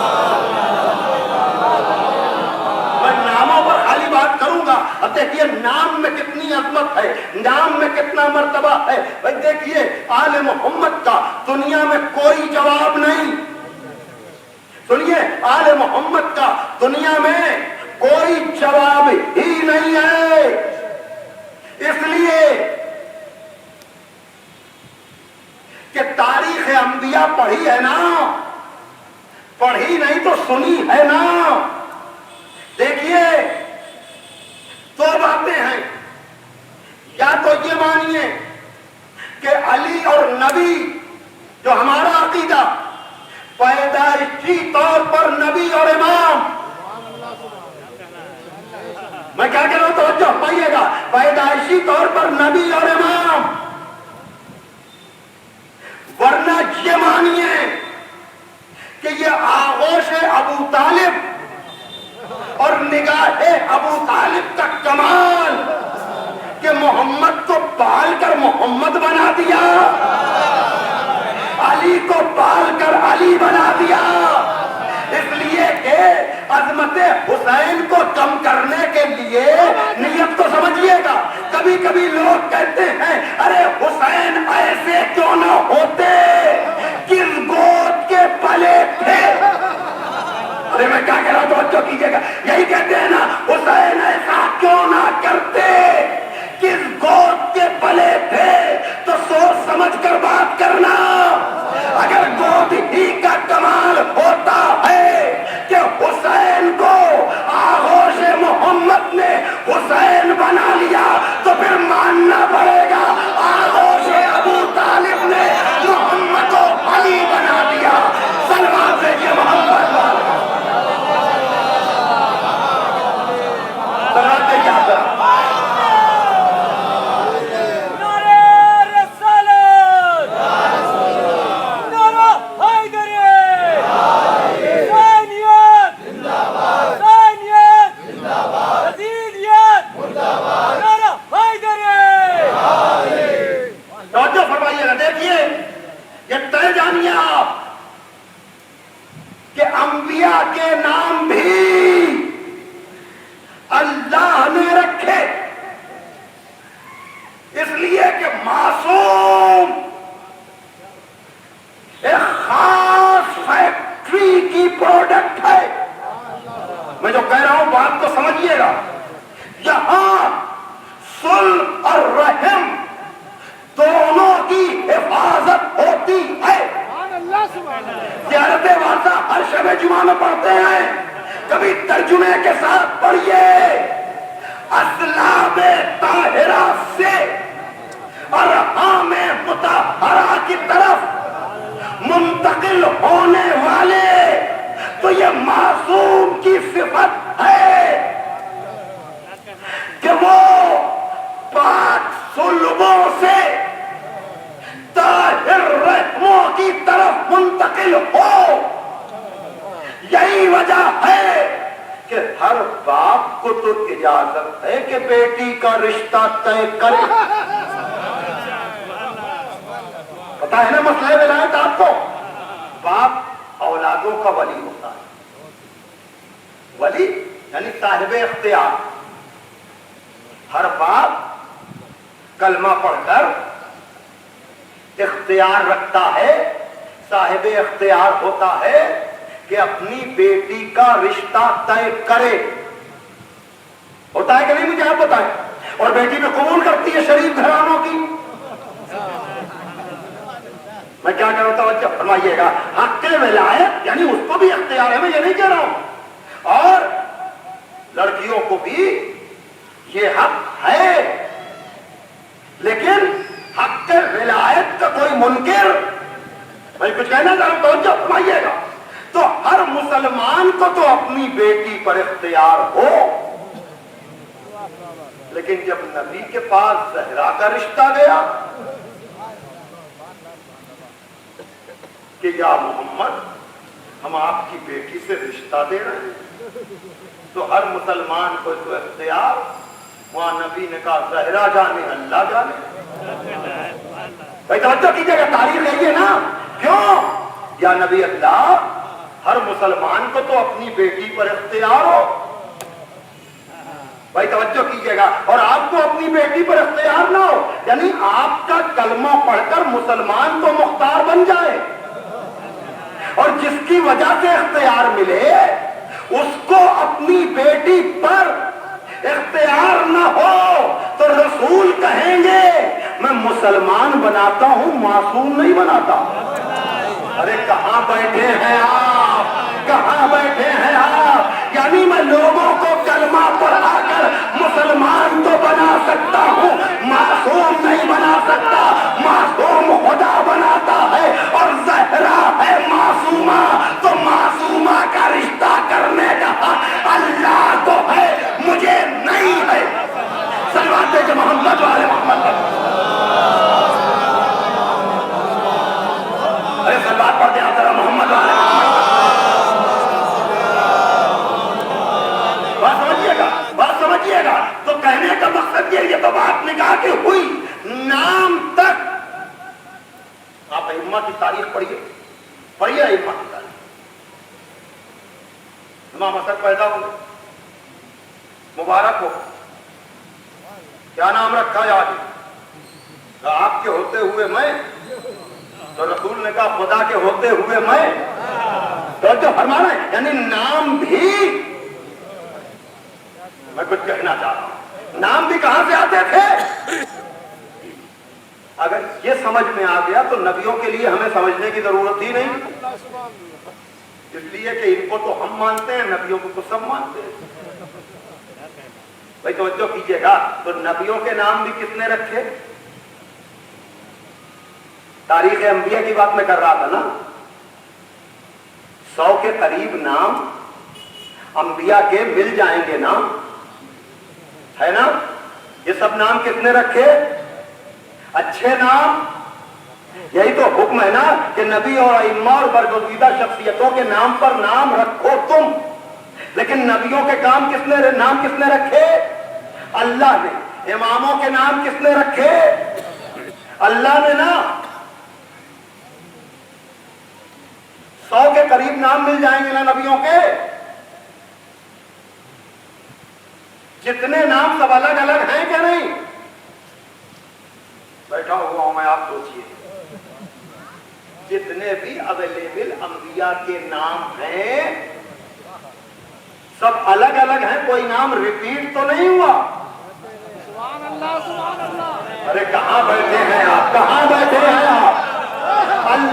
میں ناموں پر خالی بات کروں گا. اب دیکھیے نام میں کتنی عظمت ہے, نام میں کتنا مرتبہ ہے. بھائی دیکھیے آل محمد کا دنیا میں کوئی جواب نہیں. سنیے, آل محمد کا دنیا میں کوئی جواب ہی نہیں ہے. اس لیے کہ تاریخ انبیاء پڑھی ہے نا, پڑھی نہیں تو سنی ہے نا. دیکھیے دو باتیں ہیں, یا تو یہ مانیے کہ علی اور نبی جو ہمارا عقیدہ پیدائشی طور پر نبی اور امام, میں کیا کہہ رہا ہوں توجہ پائیے گا, پیدائشی طور پر نبی اور امام. ورنہ یہ مانیے کہ یہ آغوش ابو طالب اور نگاہ ابو طالب کا کمال کہ محمد کو پال کر محمد بنا دیا, علی کو پال کر علی بنا دیا. اس لیے کہ عظمت حسین کو کم کرنے کے لیے نیت تو سمجھیے گا. کبھی کبھی لوگ کہتے ہیں ارے حسین ایسے کیوں نہ ہوتے, کس گود کے پلے تھے. ارے میں کیا کہہ رہا ہوں توجہ کیجیے گا. یہی کہتے ہیں نا, حسین ایسا کیوں نہ کرتے, کس گود کے پلے تھے. تو سوچ سمجھ کر بات کرنا. اگر گود ہی کا کمال ہوتا ہے کہ حسین کو آغوش محمد نے حسین بنا لیا تو پھر ماننا پڑے گا آغوش ابو طالب نے محمد کو علی بنا دیا. سلمان سے یہ محمد بناتے کیا تھا. کہ انبیاء کے نام بھی اللہ نے رکھے اس لیے کہ معصوم ہوتی ہے. زیارت وارثہ ہر شب جمعہ میں پڑھتے ہیں. کبھی ترجمے کے ساتھ پڑھیے. اسلام طاہرہ سے ارحام مطہرہ کی طرف منتقل ہونے والے تو یہ معصوم کی صفت ہے کہ وہ پاک صلبوں سے طاہر رحموں کی طرف منتقل ہو. یہی وجہ ہے کہ ہر باپ کو تو اجازت ہے کہ بیٹی کا رشتہ طے کرے. پتا ہے نا مسئلہ ولایت آپ کو؟ باپ اولادوں کا ولی ہوتا ہے. ولی یعنی صاحب اختیار. ہر باپ کلمہ پڑھ کر اختیار رکھتا ہے, صاحب اختیار ہوتا ہے کہ اپنی بیٹی کا رشتہ طے کرے. ہوتا ہے کہ نہیں مجھے آپ بتائیں. اور بیٹی بھی قبول کرتی ہے شریف گھرانوں کی. میں کیا کہہ رہا ہوں توجہ فرمائیے گا. حق ولایت یعنی اس کو بھی اختیار ہے, میں یہ نہیں کہہ رہا ہوں. اور لڑکیوں کو بھی یہ حق ہے, لیکن حق ولایت کا کوئی منکر, میں کچھ کہنا چاہ رہا ہوں توجہ فرمائیے گا. تو ہر مسلمان کو تو اپنی بیٹی پر اختیار ہو, لیکن جب نبی کے پاس زہرا کا رشتہ گیا کہ یا محمد ہم آپ کی بیٹی سے رشتہ دے رہے ہیں, تو ہر مسلمان کو تو اختیار. وہاں نبی نے کہا زہرا جانے اللہ جانے. بھائی توجہ کیجیے گا, تاریخ ہے نا. کیوں؟ یا نبی اللہ ہر مسلمان کو تو اپنی بیٹی پر اختیار ہو. بھائی توجہ کیجیے گا. اور آپ کو اپنی بیٹی پر اختیار نہ ہو, یعنی آپ کا کلمہ پڑھ کر مسلمان تو مختار بن جائے, اور جس کی وجہ سے اختیار ملے اس کو اپنی بیٹی پر اختیار نہ ہو, تو رسول کہیں گے میں مسلمان بناتا ہوں, معصوم نہیں بناتا. ارے کہاں بیٹھے ہیں آپ, کہاں بیٹھے ہیں آپ؟ یعنی میں لوگوں کو کلمہ پڑھا کر مسلمان تو بنا سکتا ہوں, معصوم نہیں بنا سکتا. معصوم خدا بناتا ہے, اور زہرا ہے معصومہ, تو معصومہ کا رشتہ کرنے کا اللہ کو ہے, مجھے نہیں ہے. صلوات دے محمد والے محمد. ارے صلوات پڑھ دے ذرا محمد والے محمد. بات سمجھیے گا, بات سمجھیے گا. تو کہنے کا مقصد یہ تو بات نکاح کی ہوئی. نام تک آپ ائمہ کی تاریخ پڑھیے, پڑھیے ائمہ کی تاریخ. امام حسن پیدا ہوئے, مبارک ہو. کیا نام رکھا ہے آج؟ آپ کے ہوتے ہوئے میں, تو رسول نے کہا خدا کے ہوتے ہوئے میں. تو جو فرمانا ہے یعنی نام بھی, میں کچھ کہنا چاہ رہا ہوں, نام بھی کہاں سے آتے تھے؟ اگر یہ سمجھ میں آ گیا تو نبیوں کے لیے ہمیں سمجھنے کی ضرورت ہی نہیں, اس لیے کہ ان کو تو ہم مانتے ہیں, نبیوں کو تو سب مانتے ہیں. بھائی توجہ کیجیے گا. تو نبیوں کے نام بھی کس نے رکھے؟ تاریخ انبیاء کی بات میں کر رہا تھا نا. 100 کے قریب نام انبیاء کے مل جائیں گے نا, ہے نا. یہ سب نام کس نے رکھے؟ اچھے نام. یہی تو حکم ہے نا کہ نبی اور ائمہ اور برگزیدہ شخصیتوں کے نام پر نام رکھو تم. لیکن نبیوں کے نام کس نے رکھے؟ اللہ نے. اماموں کے نام کس نے رکھے؟ اللہ نے نا. 100 کے قریب نام مل جائیں گے نا نبیوں کے. جتنے نام سب الگ الگ ہیں کیا نہیں؟ بیٹھا ہوا ہوں میں, آپ سوچئے جتنے بھی اویلیبل انبیاء کے نام ہیں سب الگ الگ ہیں, کوئی نام ریپیٹ تو نہیں ہوا. سبحان اللہ, سبحان اللہ. ارے کہاں بیٹھے ہیں آپ, کہاں بیٹھے ہیں آپ؟ اللہ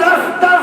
10-10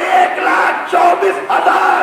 1,24,000,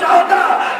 14,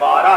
12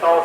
100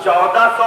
1400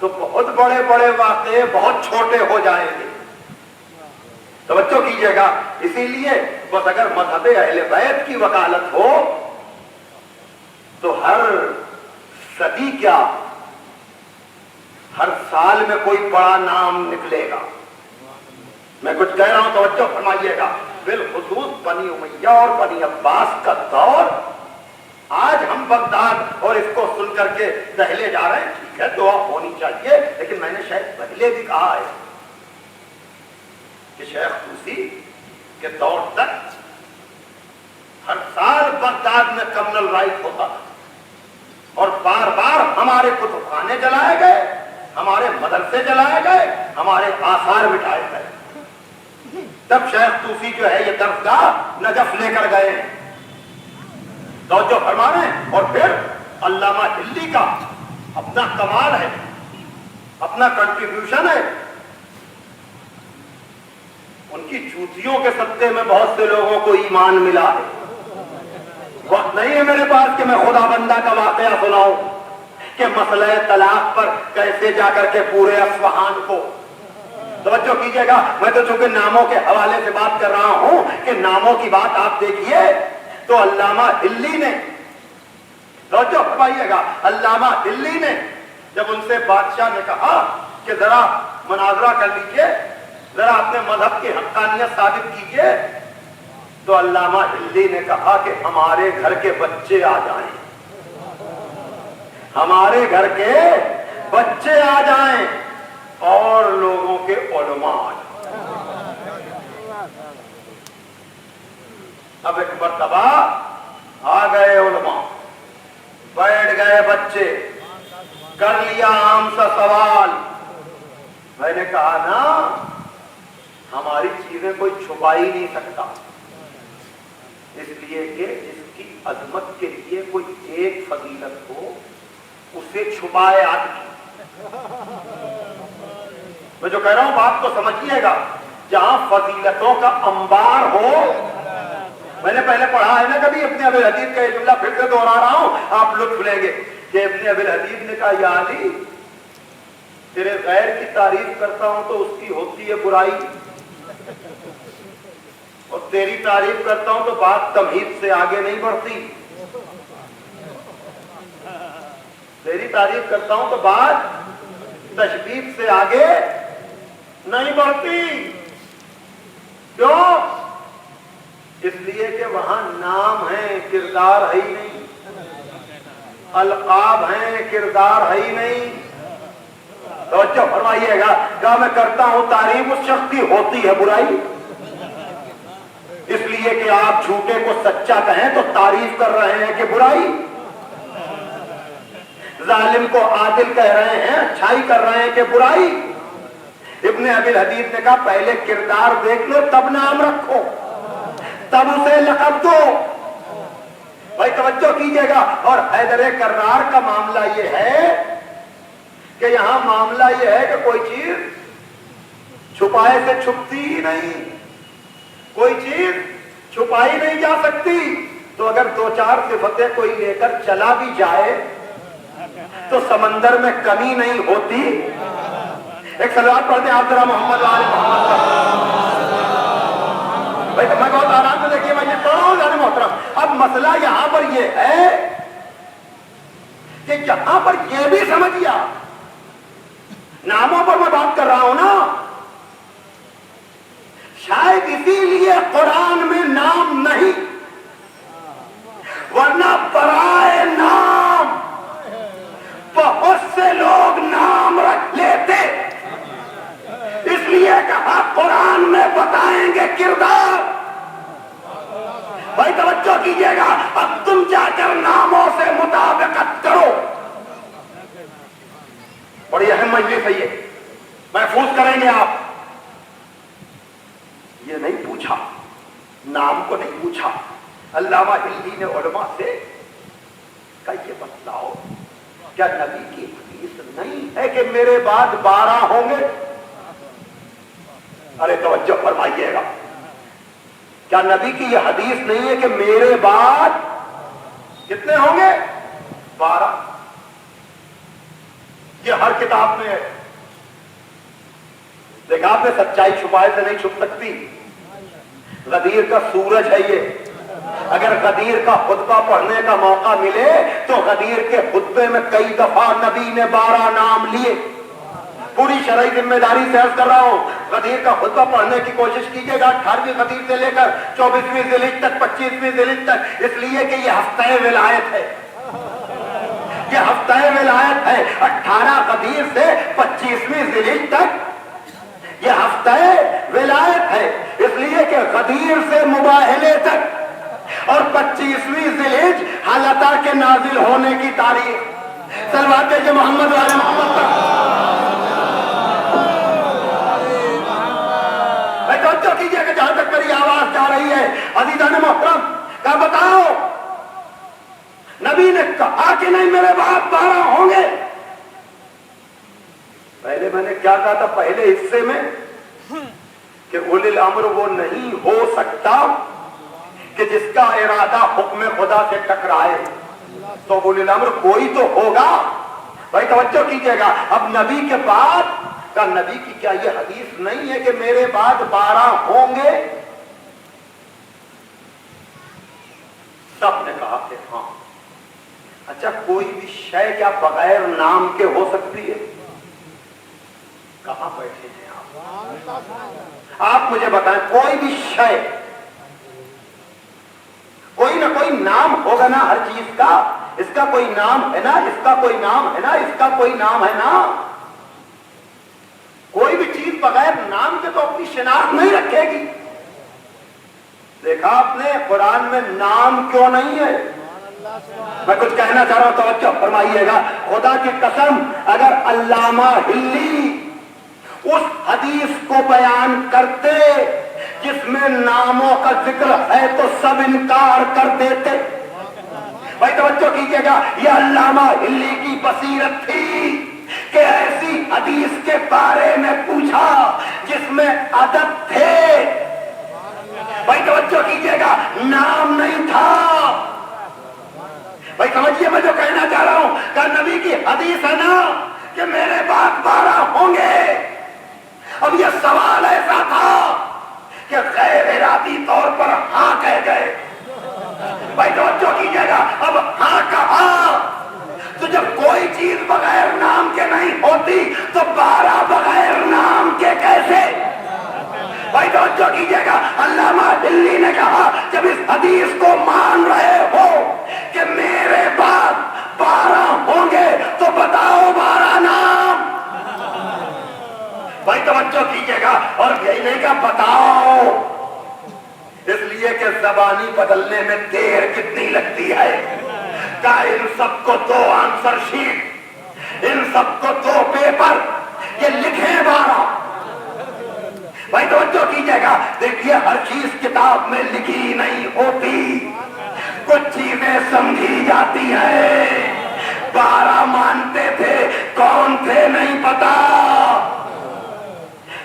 تو بہت بڑے بڑے واقعے بہت چھوٹے ہو جائیں گے. توجہ کیجیے گا. اسی لیے بس اگر مذہب اہل بیت کی وکالت ہو تو ہر صدی کیا ہر سال میں کوئی بڑا نام نکلے گا. میں کچھ کہہ رہا ہوں توجہ فرمائیے گا. بالخصوص بنی امیہ اور بنی عباس کا دور. آج ہم بغداد اور اس کو سن کر کے دہلے جا رہے ہیں. ٹھیک ہے دعا ہونی چاہیے, لیکن میں نے شاید پہلے بھی کہا ہے کہ شیخ طوسی کے دور تک ہر سال بغداد میں کمنل رائٹ ہوتا تھا اور بار بار ہمارے کتب خانے جلائے گئے, ہمارے مدرسے جلائے گئے, ہمارے آثار مٹائے گئے. تب شیخ طوسی جو ہے یہ درسگاہ نجف لے کر گئے ہیں. توجہ فرما رہے ہیں. اور پھر علامہ دلی کا اپنا کمال ہے, اپنا کنٹریبیوشن ہے. ان کی جوتیوں کے صدقے میں بہت سے لوگوں کو ایمان ملا ہے. وقت نہیں ہے میرے پاس کہ میں خدا بندہ کا واقعہ سناؤں کہ مسئلہ طلاق پر کیسے جا کر کے پورے اصفہان کو. توجہ کیجیے گا. میں تو چونکہ ناموں کے حوالے سے بات کر رہا ہوں کہ ناموں کی بات آپ دیکھیے تو علامہ دلی نے, توجہ فرمائیے گا, علامہ دلی نے جب ان سے بادشاہ نے کہا کہ ذرا مناظرہ کر لیجئے, ذرا اپنے مذہب کی حقانیت ثابت کیجئے, تو علامہ دلی نے کہا کہ ہمارے گھر کے بچے آ جائیں, ہمارے گھر کے بچے آ جائیں اور لوگوں کے علماء آ جائیں. اب ایک مرتبہ آ گئے علماء, بیٹھ گئے بچے, کر لیا عام سا سوال. میں نے کہا نا ہماری چیزیں کوئی چھپا ہی نہیں سکتا, اس لیے کہ جس کی عظمت کے لیے کوئی ایک فضیلت ہو اسے چھپائے آدمی. میں جو کہہ رہا ہوں بات کو سمجھیے گا. جہاں فضیلتوں کا انبار ہو, میں نے پہلے پڑھا ہے نا کبھی ابن ابی الحدیث کا یہ جملہ پھر سے دوہرا رہا ہوں, آپ لطف لیں گے کہ ابن ابی الحدیث نے کہا یا علی تیرے غیر کی تعریف کرتا ہوں تو اس کی ہوتی ہے برائی, اور تیری تعریف کرتا ہوں تو بات تمہید سے آگے نہیں بڑھتی. تیری تعریف کرتا ہوں تو بات تشبیہ سے آگے نہیں بڑھتی. کیوں؟ اس لیے کہ وہاں نام ہے, کردار ہے ہی نہیں. القاب ہیں, کردار ہے ہی نہیں. توجہ فرمائیے گا. کیا میں کرتا ہوں تعریف اس شخص کی ہوتی ہے برائی, اس لیے کہ آپ جھوٹے کو سچا کہیں تو تعریف کر رہے ہیں کہ برائی, ظالم کو عادل کہہ رہے ہیں اچھائی کر رہے ہیں کہ برائی. ابن ابی الحدیث نے کہا پہلے کردار دیکھ لو تب نام رکھو, تب اسے لقب دو. بھائی توجہ کیجیے گا. اور حیدر کرار کا معاملہ یہ ہے کہ یہاں معاملہ یہ ہے کہ کوئی چیز چھپائے سے چھپتی ہی نہیں, کوئی چیز چھپائی نہیں جا سکتی. تو اگر دو چار صفتیں کوئی لے کر چلا بھی جائے تو سمندر میں کمی نہیں ہوتی. ایک صلوات پڑھتے ہیں آپ ذرا محمد و آل محمد کا. بھائی میں بہت آرام سے دیکھیے, میں یہ پڑھ رہا ہوں جانے محترم. اب مسئلہ یہاں پر یہ ہے کہ یہاں پر یہ بھی سمجھیا, ناموں پر میں بات کر رہا ہوں نا, شاید اسی لیے قرآن میں نام نہیں, ورنہ برائے نام بہت سے لوگ نام رکھ لیتے. اس لیے کہا قرآن میں بتائیں گے کردار. بھائی توجہ کیجیے گا. اب تم جا کر ناموں سے مطابقت کرو. بڑی اہم مجلس ہے یہ, محفوظ کریں گے آپ. یہ نہیں پوچھا, نام کو نہیں پوچھا. علامہ دلی نے علماء سے کہا یہ بتلاؤ کیا نبی کی حدیث نہیں ہے کہ میرے بعد 12 ہوں گے؟ ارے توجہ فرمائیے گا. کیا نبی کی یہ حدیث نہیں ہے کہ میرے بعد کتنے ہوں گے؟ 12. یہ ہر کتاب میں ہے. دیکھا آپ نے, سچائی چھپائے سے نہیں چھپ سکتی. غدیر کا سورج ہے یہ. اگر غدیر کا خطبہ پڑھنے کا موقع ملے تو غدیر کے خطبے میں کئی دفعہ نبی نے 12 نام لیے. پوری شرعی ذمہ داری سے عرض کر رہا ہوں, غدیر کا خطبہ پڑھنے کی کوشش کیجیے گا 18ویں غدیر سے لے کر 24ویں ذیلحجہ تک, 25ویں ذیلحجہ تک, اس لیے کہ یہ ہفتہ ولایت ہے. یہ ہفتہ ولایت ہے. 18 غدیر سے 25ویں ذیلحجہ تک یہ ہفتہ ولایت ہے. اس لیے کہ غدیر سے مباہلے تک اور 25ویں ذیلحجہ حلقہ کے نازل ہونے کی تاریخ. صلوات بھیجے محمد والے محمد پر. میں توجہ کیجیے کہ جہاں تک میری آواز جا رہی ہے عزیزان محترم, کہا بتاؤ نبی نے کہا کہ نہیں میرے بعد 12 ہوں گے. پہلے میں نے کیا کہا تھا پہلے حصے میں کہ اولی الامر وہ نہیں ہو سکتا کہ جس کا ارادہ حکم خدا سے ٹکرائے. تو اولی الامر کوئی تو ہوگا. بھائی توجہ کیجیے گا. اب نبی کے بعد کا, نبی کی کیا یہ حدیث نہیں ہے کہ میرے بعد 12 ہوں گے؟ سب نے کہا کہ ہاں. اچھا کوئی بھی شے کیا بغیر نام کے ہو سکتی ہے؟ کہاں بیٹھے ہیں آپ مجھے بتائیں, کوئی بھی شے, کوئی نہ کوئی نام ہوگا نا ہر چیز کا. اس کا کوئی نام ہے نا, اس کا کوئی نام ہے نا, اس کا کوئی نام ہے نا. کوئی بھی چیز بغیر نام کے تو اپنی شناخت نہیں رکھے گی. دیکھا آپ نے قرآن میں نام کیوں نہیں ہے؟ میں کچھ کہنا چاہ رہا ہوں, توجہ فرمائیے گا. خدا کی قسم اگر علامہ ہلی اس حدیث کو بیان کرتے جس میں ناموں کا ذکر ہے تو سب انکار کر دیتے. بھائی توجہ کیجیے گا, یہ علامہ ہلی کی بصیرت تھی کہ ایسی حدیث کے بارے میں پوچھا جس میں عدد تھے. بھائی توجہ کیجیے گا, نام نہیں تھا. بھائی سمجھیے میں جو کہنا چاہ رہا ہوں, کہ نبی کی حدیث ہے نا کہ میرے بعد 12 ہوں گے. اب یہ سوال ایسا تھا کہ غیر ارادی طور پر ہاں کہہ گئے. بھائی توجہ کیجیے گا, اب ہاں کہا تو جب کوئی چیز بغیر نام کے نہیں ہوتی تو 12 بغیر نام کے کیسے؟ بھائی توجہ کیجیے گا, علامہ ہلی نے کہا جب اس حدیث کو مان رہے ہو کہ میرے بعد 12 ہوں گے تو بتاؤ 12 نام. بھائی توجہ کیجیے گا, اور یہی نہیں کہا بتاؤ, اس لیے کہ زبانی بدلنے میں دیر کتنی لگتی ہے. کہا ان سب کو 2 آنسر شیٹ, ان سب کو 2 پیپر, یہ لکھیں 12. بھائی توجہ کیجیے گا, دیکھیے ہر چیز کتاب میں لکھی نہیں ہوتی, کچھ چیزیں سمجھی جاتی ہیں. 12 مانتے تھے, کون تھے نہیں پتا.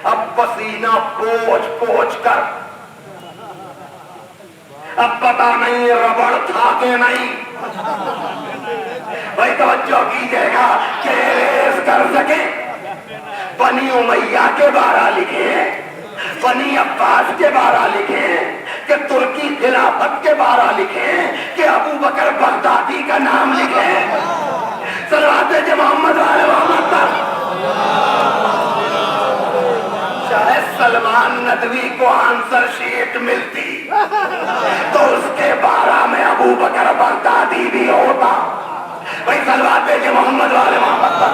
اب پسینہ پوچھ پوچھ کر, اب پتا نہیں ربڑ تھا کہ نہیں. بھائی توجہ کیجیے گا کہ ایس کر سکے. بنی امیہ کے 12 لکھیں, بنی عباس کے 12 لکھیں, کہ ترکی خلافت کے 12 لکھیں, کہ ابو بکر بغدادی کا نام لکھیں. صلوات بھیجے محمد والے محمد پر. شاید سلمان ندوی کو آنسر شیٹ ملتی تو اس کے 12 میں ابو بکر بغدادی بھی ہوتا. بھائی صلوات بھیجے محمد والے محمد پر.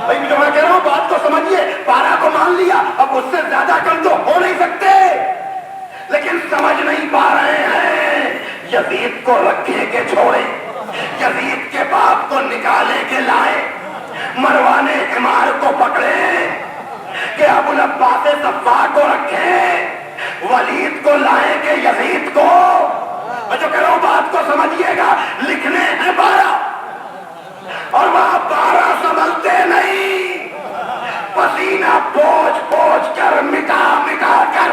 بھائی جو میں کہہ رہا ہوں بات کو سمجھیے. 12 کو مان لیا, اب اس سے زیادہ کم تو ہو نہیں سکتے, لیکن سمجھ نہیں پا رہے ہیں. یزید کو رکھیں کہ چھوڑیں, یزید کے باپ کو نکالیں کہ لائیں, مروان حمار کو پکڑیں کہ ابو العباس صفا کو رکھیں, ولید کو لائیں کہ یزید کو. میں جو کہہ رہا ہوں بات کو سمجھیے گا. لکھنے ہیں 12 اور وہاں 12 سنبھلتے نہیں, پسینہ پوچھ پوچھ کر مٹا مٹا کر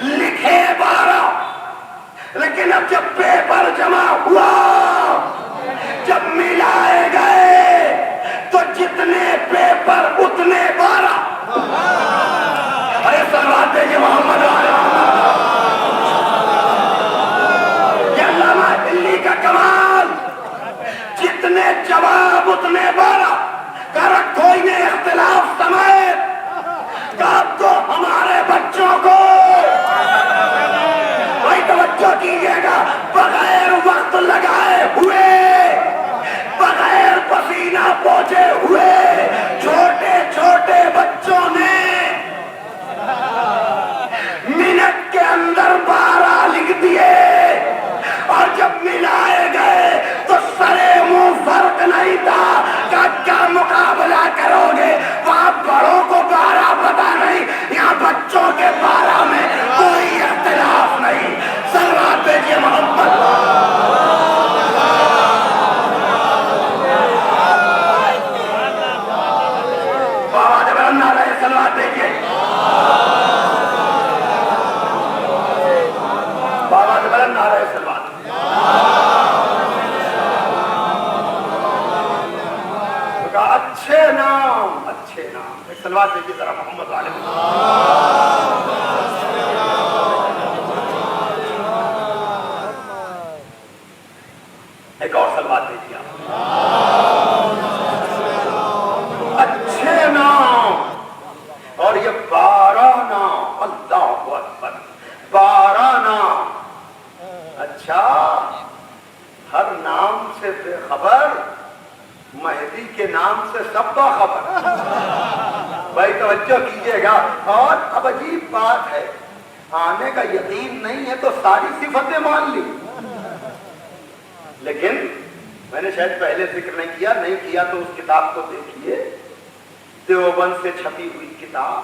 لکھے 12. لیکن اب جب پیپر جمع ہوا جب ملائے گئے تو جتنے پیپر اتنے 12. ارے سلوات دیجیے محمد والا. یہ علامہ دلی کا کمال. جتنے جواب اتنے 12. کر کوئی نے اختلاف سمیت کہا تو ہمارے بچوں کو بھائی توجہ کیجیے گا. بغیر وقت لگائے ہوئے بغیر پسینہ پہنچے ہوئے چھوٹے چھوٹے بچوں نے منٹ کے اندر 12 لکھ دیے. اور جب ملائے گئے تو سرے منہ فرق نہیں تھا. کیا مقابلہ کرو گے؟ وہاں بڑوں کو 12 پتا نہیں, یہاں بچوں کے 12 میں کوئی اختلاف نہیں. سلوات دیجیے محمد. بابا جب رنہ رہے سلوات دیجیے. بابا جب رنہ رہے سلوات. اچھے نام اچھے نام. ایک سلوات دیجیے ذرا محمد والے. ایک اور سلوات دیجیے آپ. اچھے نام. اور یہ 12 نام. اللہ اکبر. 12 نام. اچھا ہر نام سے بے خبر, مہدی کے نام سے سب باخبر. بھائی توجہ کیجئے گا. اور اب عجیب بات ہے, آنے کا یقین نہیں ہے تو ساری صفتیں مان لی. لیکن میں نے شاید پہلے ذکر نہیں کیا تو اس کتاب کو دیکھیے, دیوبند سے چھپی ہوئی کتاب,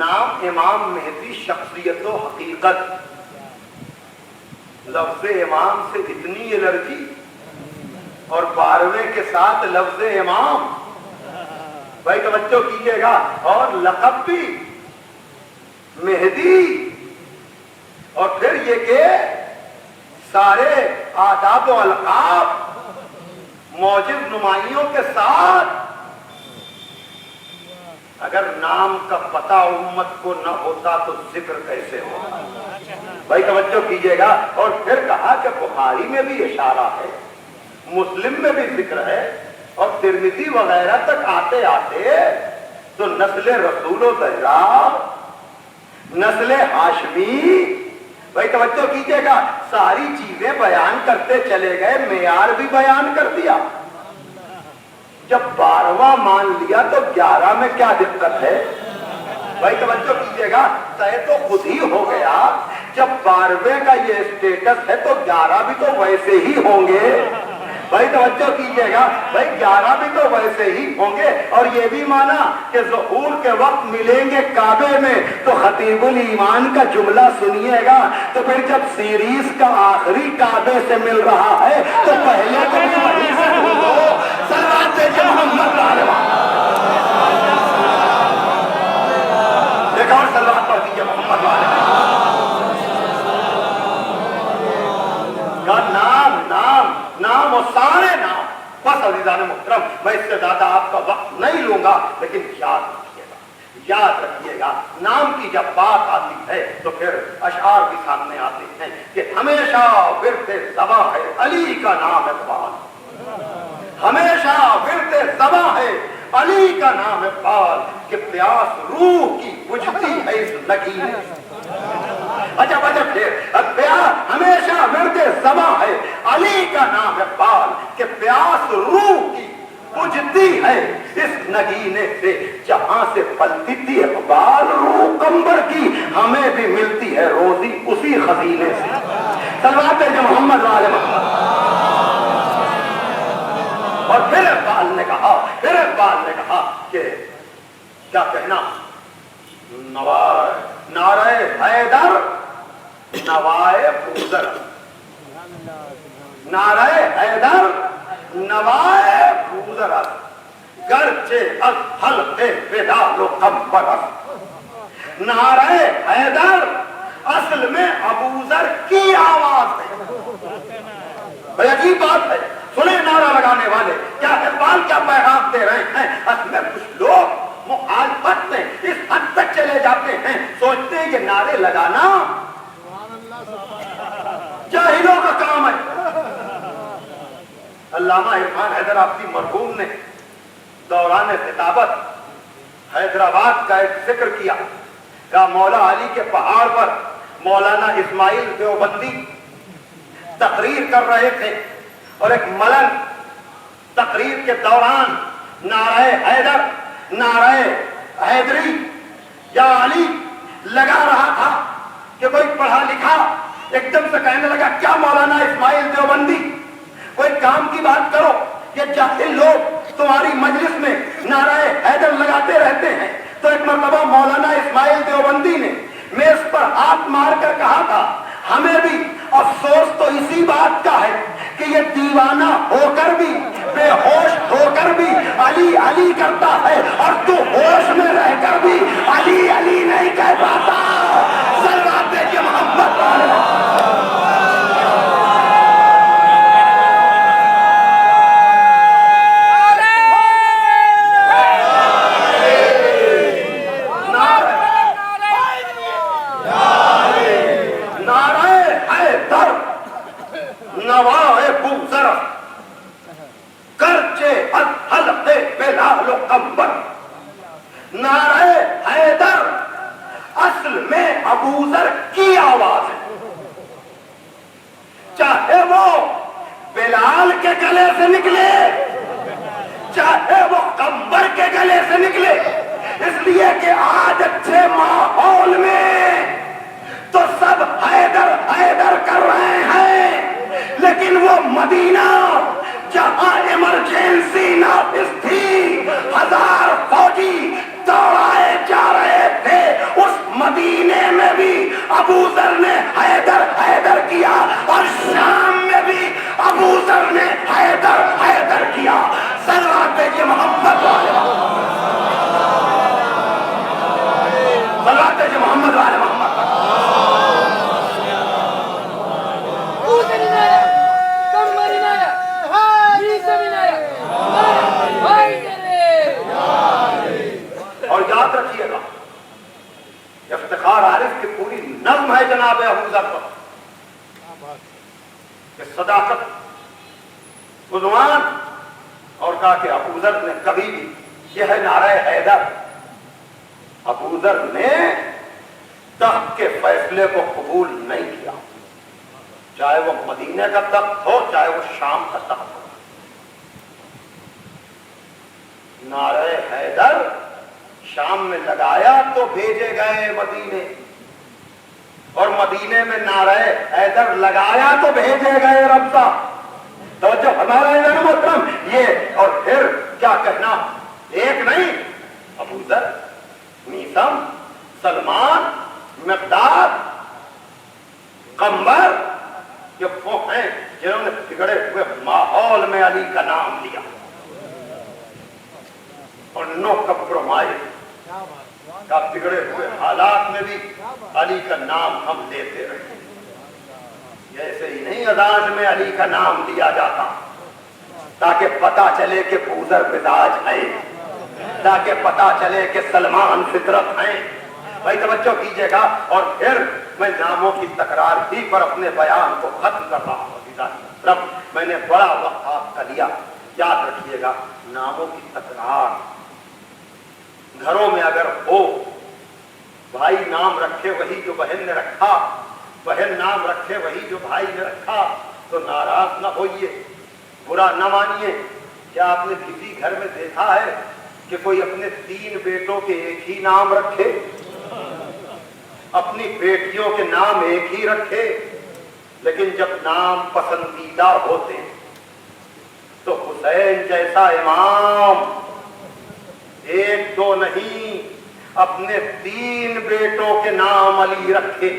نام امام مہدی شخصیت و حقیقت. لفظ امام سے اتنی الرجی اور 12ویں کے ساتھ لفظ امام. بھائی توجہ کیجئے گا. اور لقب بھی مہدی. اور پھر یہ کہ سارے آداب و القاب موجب نمائیوں کے ساتھ. اگر نام کا پتہ امت کو نہ ہوتا تو ذکر کیسے ہوتا. بھائی توجہ کیجئے گا. اور پھر کہا کہ بخاری میں بھی اشارہ ہے, مسلم میں بھی ذکر ہے, اور ترمذی وغیرہ تک آتے آتے تو نسل رسول و زہرا, نسل ہاشمی. بھائی توجہ کیجئے گا. ساری چیزیں بیان کرتے چلے گئے, معیار بھی بیان کر دیا. جب 12واں مان لیا تو 11 میں کیا دقت ہے؟ بھائی توجہ کیجئے گا. طے تو خود ہی ہو گیا. جب 12ویں کا یہ اسٹیٹس ہے تو 11 بھی تو ویسے ہی ہوں گے. بھائی توجہ کیجئے گا. بھائی 11 بھی تو ویسے ہی ہوں گے. اور یہ بھی مانا کہ ظہور کے وقت ملیں گے کعبے میں تو خطیب الایمان کا جملہ سنیے گا. تو پھر جب سیریز کا آخری کعبے سے مل رہا ہے تو پہلے تو بھی وہیں سے ڈھونڈو. سلوات دیجیے محمد عالمہ. ایک اور سلوات پڑھ دیجیے محمد عالمہ. نام نام نام اور سارے نام. بس عزیزان محترم, میں اس سے زیادہ آپ کا وقت نہیں لوں گا, لیکن یاد رکھیے گا نام کی جب بات آتی ہے تو پھر اشعار بھی سامنے آتے ہیں کہ ہمیشہ ورد زباں ہے علی کا نام اقبال. ہمیشہ ورد زباں ہے علی کا نام اقبال. کہ پیاس روح کی بجھتی ہے اس نگینے. اچھا پیاس ہمیشہ ورد زباں ہے علی کا نام اقبال. کہ پیاس روح کی بجھتی ہے اس نگینے سے. جہاں سے پلتی تھی اقبال روح کمبر کی, ہمیں بھی ملتی ہے روزی اسی خزینے سے. سلوات ہے جو محمد والے محمد. اور پھر اقبال نے کہا کہ کیا کہنا, نعرہ حیدر نوائے بوزر. نعرہ حیدر نوائے بوزر گرچہ از حلق بدال و قمبر. نعرہ حیدر اصل میں ابوذر کی آواز ہے. بڑی عجیب بات ہے. سنیں نعرہ لگانے والے کیا اقبال کیا پیغام دے رہے ہیں. اصل میں کچھ لوگ مخالفت میں اس حد تک چلے جاتے ہیں، سوچتے ہیں کہ نعرے لگانا جاہلوں کا کام ہے. علامہ عرفان حیدر آبادی مرحوم نے دوران خطابت حیدرآباد کا ایک ذکر کیا. کہا مولا علی کے پہاڑ پر مولانا اسماعیل دیوبندی تقریر کر رہے تھے اور ایک ملنگ تقریر کے دوران نعرہ حیدر، نعرہ حیدری یا علی لگا رہا تھا کہ کوئی پڑھا لکھا ایک دم سے کہنے لگا کیا مولانا اسماعیل دیوبندی کوئی کام کی بات کرو، یہ جاہل لوگ تمہاری مجلس میں نعرہ حیدر لگاتے رہتے ہیں. تو ایک مرتبہ مولانا اسماعیل دیوبندی نے میز پر ہاتھ مار کر کہا تھا ہمیں بھی افسوس تو اسی بات کا ہے کہ یہ دیوانہ ہو کر بھی، بے ہوش ہو کر بھی علی علی کرتا ہے اور تو ہوش میں رہ کر بھی علی علی نہیں کہہ پاتا. صلوات کہ محمد والے نوائے بوزر کرچے حلقے بلال و قمبر. نعرہ حیدر اصل میں ابوذر کی آواز ہے، چاہے وہ بلال کے گلے سے نکلے چاہے وہ قمبر کے گلے سے نکلے. اس لیے کہ آج اچھے ماحول میں تو سب حیدر حیدر کر رہے ہیں، لیکن وہ مدینہ جہاں ایمرجنسی نافذ تھی، 1000 فوجی دوڑائے جا رہے تھے، اس مدینے میں بھی ابوذر نے حیدر حیدر کیا اور شام میں بھی ابوذر نے حیدر حیدر کیا. صلوات کہ محمد والے صلوات کہ محمد والے محمد. اور یاد رکھیے گا افتخار عارف کی پوری نظم ہے جناب ابوذر پر کہ صداقت عدوان، اور کہا کہ ابوذر نے کبھی بھی، یہ ہے نعرہ حیدر، ابوذر نے تخت کے فیصلے کو قبول نہیں کیا، چاہے وہ مدینے کا تخت ہو چاہے وہ شام کا تخت ہو. نعرہ حیدر شام میں لگایا تو بھیجے گئے مدینے، اور مدینے میں نعرہ حیدر لگایا تو بھیجے گئے ربضہ. توجہ ہمارا ادھر محترم. یہ اور پھر کیا کہنا، ایک نہیں، ابوذر، میثم، سلمان، مقداد، قمبر، یہ وہ ہیں جنہوں نے بگڑے ہوئے ماحول میں علی کا نام لیا اور نو کمپرومائز کا بگڑے ہوئے حالات میں بھی علی کا نام ہم لیتے رہے. جیسے ہی نہیں اذان میں علی کا نام لیا جاتا تاکہ پتا چلے کہ بوزر مزاج ہے، تاکہ پتا چلے کہ سلمان فطرت ہیں. بھائی توجہ کیجئے گا. اور پھر میں ناموں کی تکرار ہی پر اپنے بیان کو ختم کر رہا ہوں. رب میں نے بڑا وقت آپ کا لیا. یاد رکھیے گا ناموں کی تکرار گھروں میں اگر ہو، بھائی نام رکھے وہی جو بہن نے رکھا، بہن نام رکھے وہی جو بھائی نے رکھا، تو ناراض نہ ہوئیے، برا نہ مانیے. کیا آپ نے کسی گھر میں دیکھا ہے کہ کوئی اپنے 3 بیٹوں کے ایک ہی نام رکھے، اپنی بیٹیوں کے نام ایک ہی رکھے؟ لیکن جب نام پسندیدہ ہوتے تو حسین جیسا امام 1 2 نہیں، اپنے 3 بیٹوں کے نام علی رکھے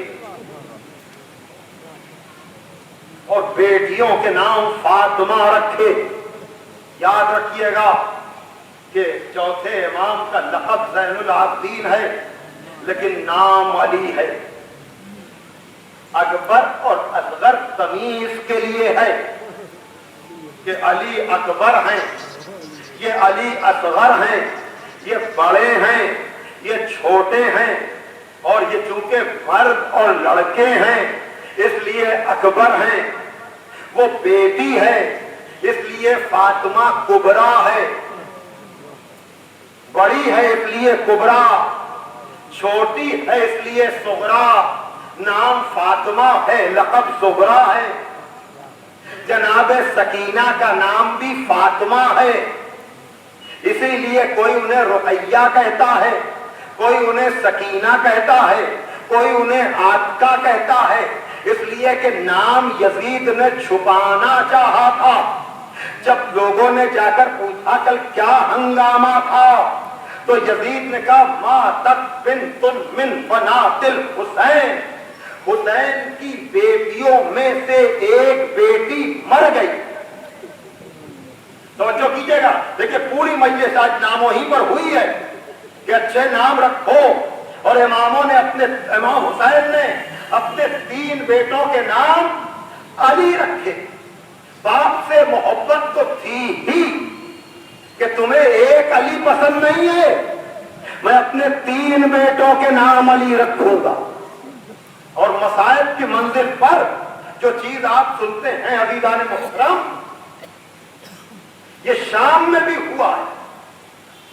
اور بیٹیوں کے نام فاطمہ رکھے. یاد رکھیے گا کہ چوتھے امام کا لقب زین العابدین ہے لیکن نام علی ہے. اکبر اور اصغر تمیز کے لیے ہے، کہ علی اکبر ہیں، یہ علی اصغر ہیں، یہ بڑے ہیں، یہ چھوٹے ہیں، اور یہ چونکہ مرد اور لڑکے ہیں اس لیے اکبر ہیں، وہ بیٹی ہے اس لیے فاطمہ کبرا ہے، بڑی ہے اس لیے کبرا، چھوٹی ہے اس لیے صغرا، نام فاطمہ ہے لقب صغرا ہے۔ جناب سکینہ کا نام بھی فاطمہ ہے، اسی لیے کوئی انہیں رقیہ کہتا ہے، کوئی انہیں سکینہ کہتا ہے، کوئی انہیں عاتقہ کہتا ہے، اس لیے کہ نام یزید نے چھپانا چاہا تھا۔ جب لوگوں نے جا کر پوچھا کل کیا ہنگامہ تھا تو یزید نے کہا ماتت بنت من بنات الحسین، حسین کی بیٹیوں میں سے ایک بیٹی مر گئی۔ توجہ کیجئے گا، دیکھیں پوری مجلس آج ناموں ہی پر ہوئی ہے کہ اچھے نام رکھو، اور اماموں نے امام حسین نے اپنے 3 بیٹوں کے نام علی رکھے۔ باپ سے محبت تو تھی ہی کہ تمہیں ایک علی پسند نہیں ہے، میں اپنے 3 بیٹوں کے نام علی رکھوں گا۔ اور مصائب کی منزل پر جو چیز آپ سنتے ہیں عزیزان محترم، یہ شام میں بھی ہوا ہے،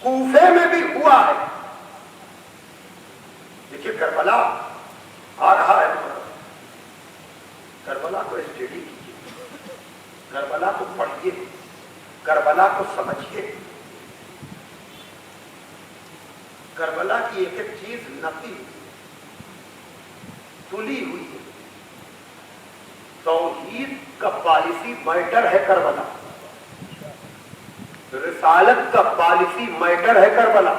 کوفے میں بھی ہوا ہے۔ دیکھیے کربلا آ رہا ہے، کربلا کو اسٹڈی کیجیے، کربلا کو پڑھیے، کربلا کو سمجھیے۔ کربلا کی ایک ایک چیز نقی تلی ہوئی ہے۔ توحید کا پالیسی میٹر ہے کربلا، رسالت کا پالیسی میٹر ہے کربلا۔